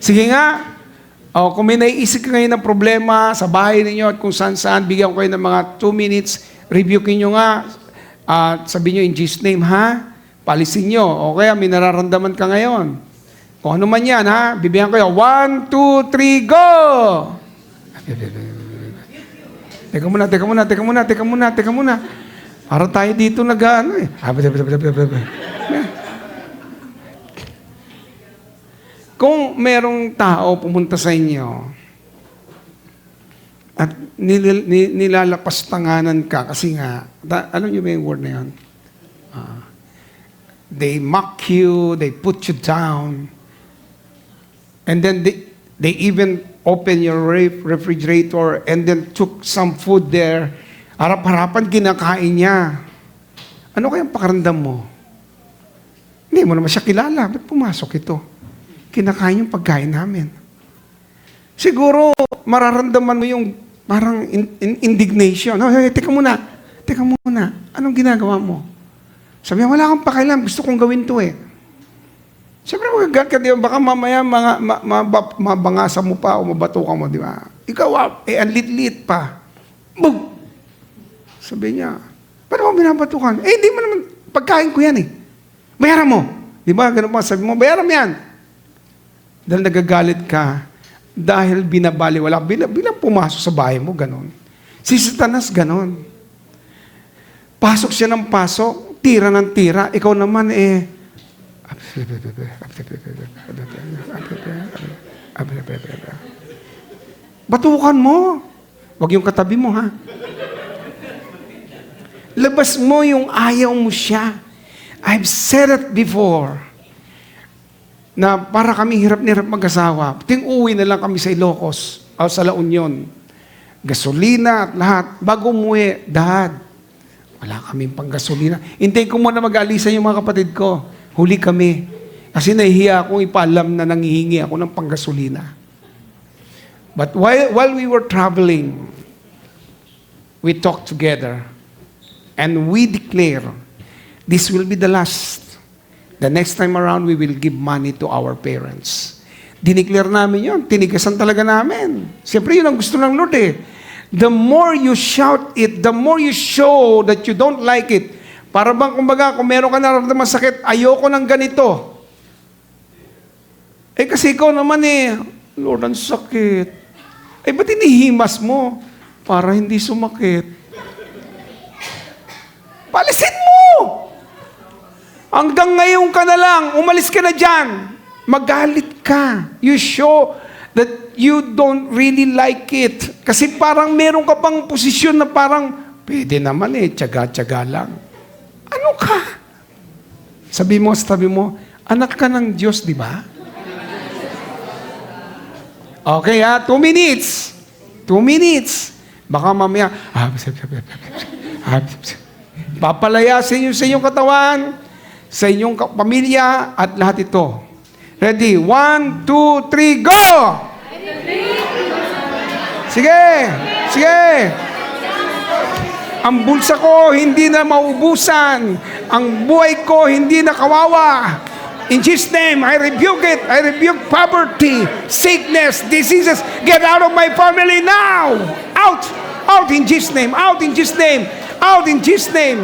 Sige nga, kung may naiisip ka ngayon ng problema sa bahay ninyo at kung saan-saan, bigyan ko kayo ng mga 2 minutes, rebukin nyo nga, sabihin nyo in Jesus' name, ha? Palisin nyo. O kaya may nararamdaman ka ngayon. Kung ano man yan, ha? Bibigyan ko kayo. 1, 2, 3, go! Teka muna. Parang tayo dito nag-ano eh. Kung merong tao pumunta sa inyo at nilalapastanganan ka kasi nga, alam niyo ba yung word na yun? They mock you, they put you down, and then they even open your refrigerator and then took some food there. Harap-harapan kinakain niya. Ano kayang pakaramdam mo? Hindi mo naman siya kilala. Ba't pumasok ito? Kinakain yung pagkain namin. Siguro, mararamdaman mo yung parang indignation. No, hey, teka muna. Anong ginagawa mo? Sabi niya, wala kang pakialam. Gusto kong gawin to eh. Siyempre, magagad ka, di ba? Baka mamaya mabangasa mo pa o mabatukan mo, di ba? Ikaw, ang lit-lit pa. Boom! Sabi niya, paano mo binabatukan? Hindi mo naman, pagkain ko yan eh. Bayaran mo. Di ba? Ganun pa, sabi mo, bayaran mo yan. Dahil nagagalit ka, dahil binabaliwala, bilang pumasok sa bahay mo, ganun. Si Satanas, ganun. Pasok siya ng pasok, tira ng tira, ikaw naman batukan mo. Huwag yung katabi mo, ha? Labas mo yung ayaw mo siya. I've said it before, na para kami hirap na hirap mag-asawa. Uwi na lang kami sa Ilocos, o sa La Union. Gasolina at lahat. Bago umuwi, Dad, wala kaming pang-gasolina. Hintayin ko muna mag-alisan yung mga kapatid ko. Huli kami. Kasi nahihiya akong ipaalam na nangihingi ako ng pang-gasolina. But while we were traveling, we talked together. And we declare, this will be the last. The next time around, we will give money to our parents. Dineclare namin yun. Tinigasan talaga namin. Siyempre, yun ang gusto ng Lord eh. The more you shout it, the more you show that you don't like it. Para bang, kumbaga, kung meron ka nararamdaman sakit, ayoko ng ganito. Kasi ikaw naman Lord, ang sakit. Ba't inihimas mo? Para hindi sumakit. Palisin mo! Hanggang ngayon ka na lang, umalis ka na dyan. Magalit ka. You show that you don't really like it. Kasi parang meron ka pang posisyon na parang, pwede naman tiyaga-tiyaga lang. Ano ka? Sabi mo, anak ka ng Diyos, di ba? Okay 2 minutes. 2 minutes. Baka mamaya, papalayasin nyo sa inyong katawan, sa inyong pamilya, at lahat ito. Ready? 1, 2, 3, go! Sige! Ang bulsa ko hindi na maubusan. Ang buhay ko hindi na kawawa. In Jesus' name, I rebuke it. I rebuke poverty, sickness, diseases. Get out of my family now! Out! Out in Jesus' name! Out in Jesus' name! Out in Jesus' name!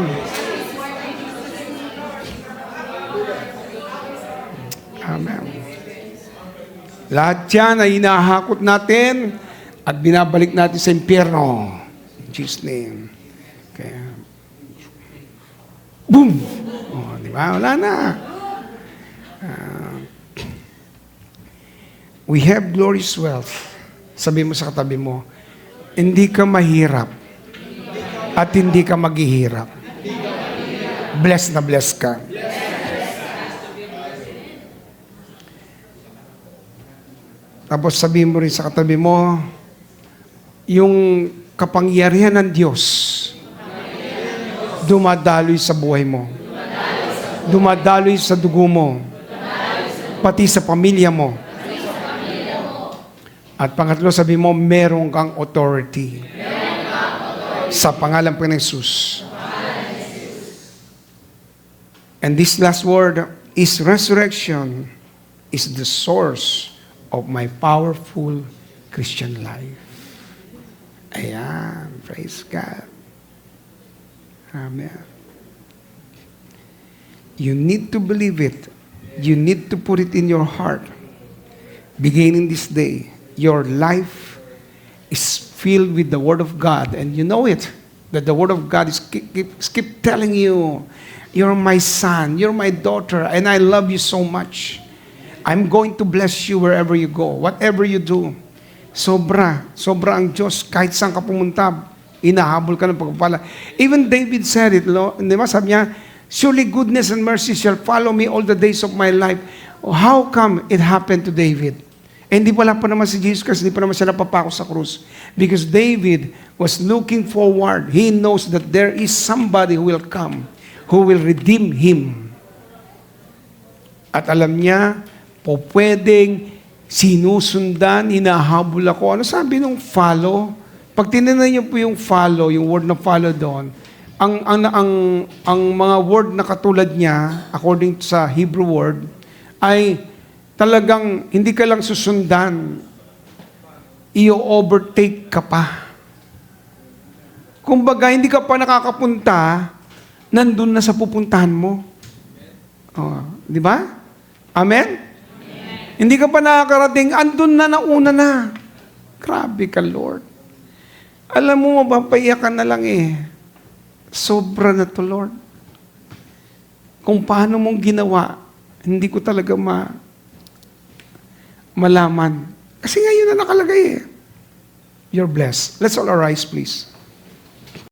Amen. Lahat yan ay hinahakot natin at binabalik natin sa impyerno. In Jesus' name. Kaya, boom! Di ba? Wala na. We have glorious wealth. Sabi mo sa katabi mo, hindi ka mahirap at hindi ka maghihirap. Blessed na blessed ka. Tapos sabihin mo rin sa katabi mo, yung kapangyarihan ng Diyos dumadaloy sa buhay mo. Dumadaloy sa dugo mo. Pati sa pamilya mo. At pangatlo, sabi mo, meron kang authority. Sa pangalan po ng Jesus. And this last word is resurrection is the source of my powerful Christian life. Ayan. Praise God. Amen. You need to believe it. You need to put it in your heart. Beginning this day, your life is filled with the Word of God. And you know it. That the Word of God is keep telling you, you're my son, you're my daughter, and I love you so much. I'm going to bless you wherever you go, whatever you do. Sobra ang Diyos. Kahit saan ka pumunta, inahabol ka ng pagpapala. Even David said it, no? Di ba? Sabi niya, surely goodness and mercy shall follow me all the days of my life. How come it happened to David? Eh, hindi pala pa naman si Jesus Christ, hindi pa naman siya napapako sa krus. Because David was looking forward. He knows that there is somebody who will come, who will redeem him. At alam niya, po pwedeng sinusundan, hinahabol ako. Ano sabi nung follow? Pag tinignan niyo po yung follow, yung word na follow doon, ang mga word na katulad niya, according sa Hebrew word, ay talagang hindi ka lang susundan, i-overtake ka pa. Kumbaga, hindi ka pa nakakapunta, nandun na sa pupuntahan mo. Oh, di ba? Amen? Hindi ka pa nakakarating, andun na, nauna na. Grabe ka, Lord. Alam mo, mapapayakan na lang eh. Sobra na to, Lord. Kung paano mong ginawa, hindi ko talaga malaman. Kasi ngayon na nakalagay eh. You're blessed. Let's all arise, please.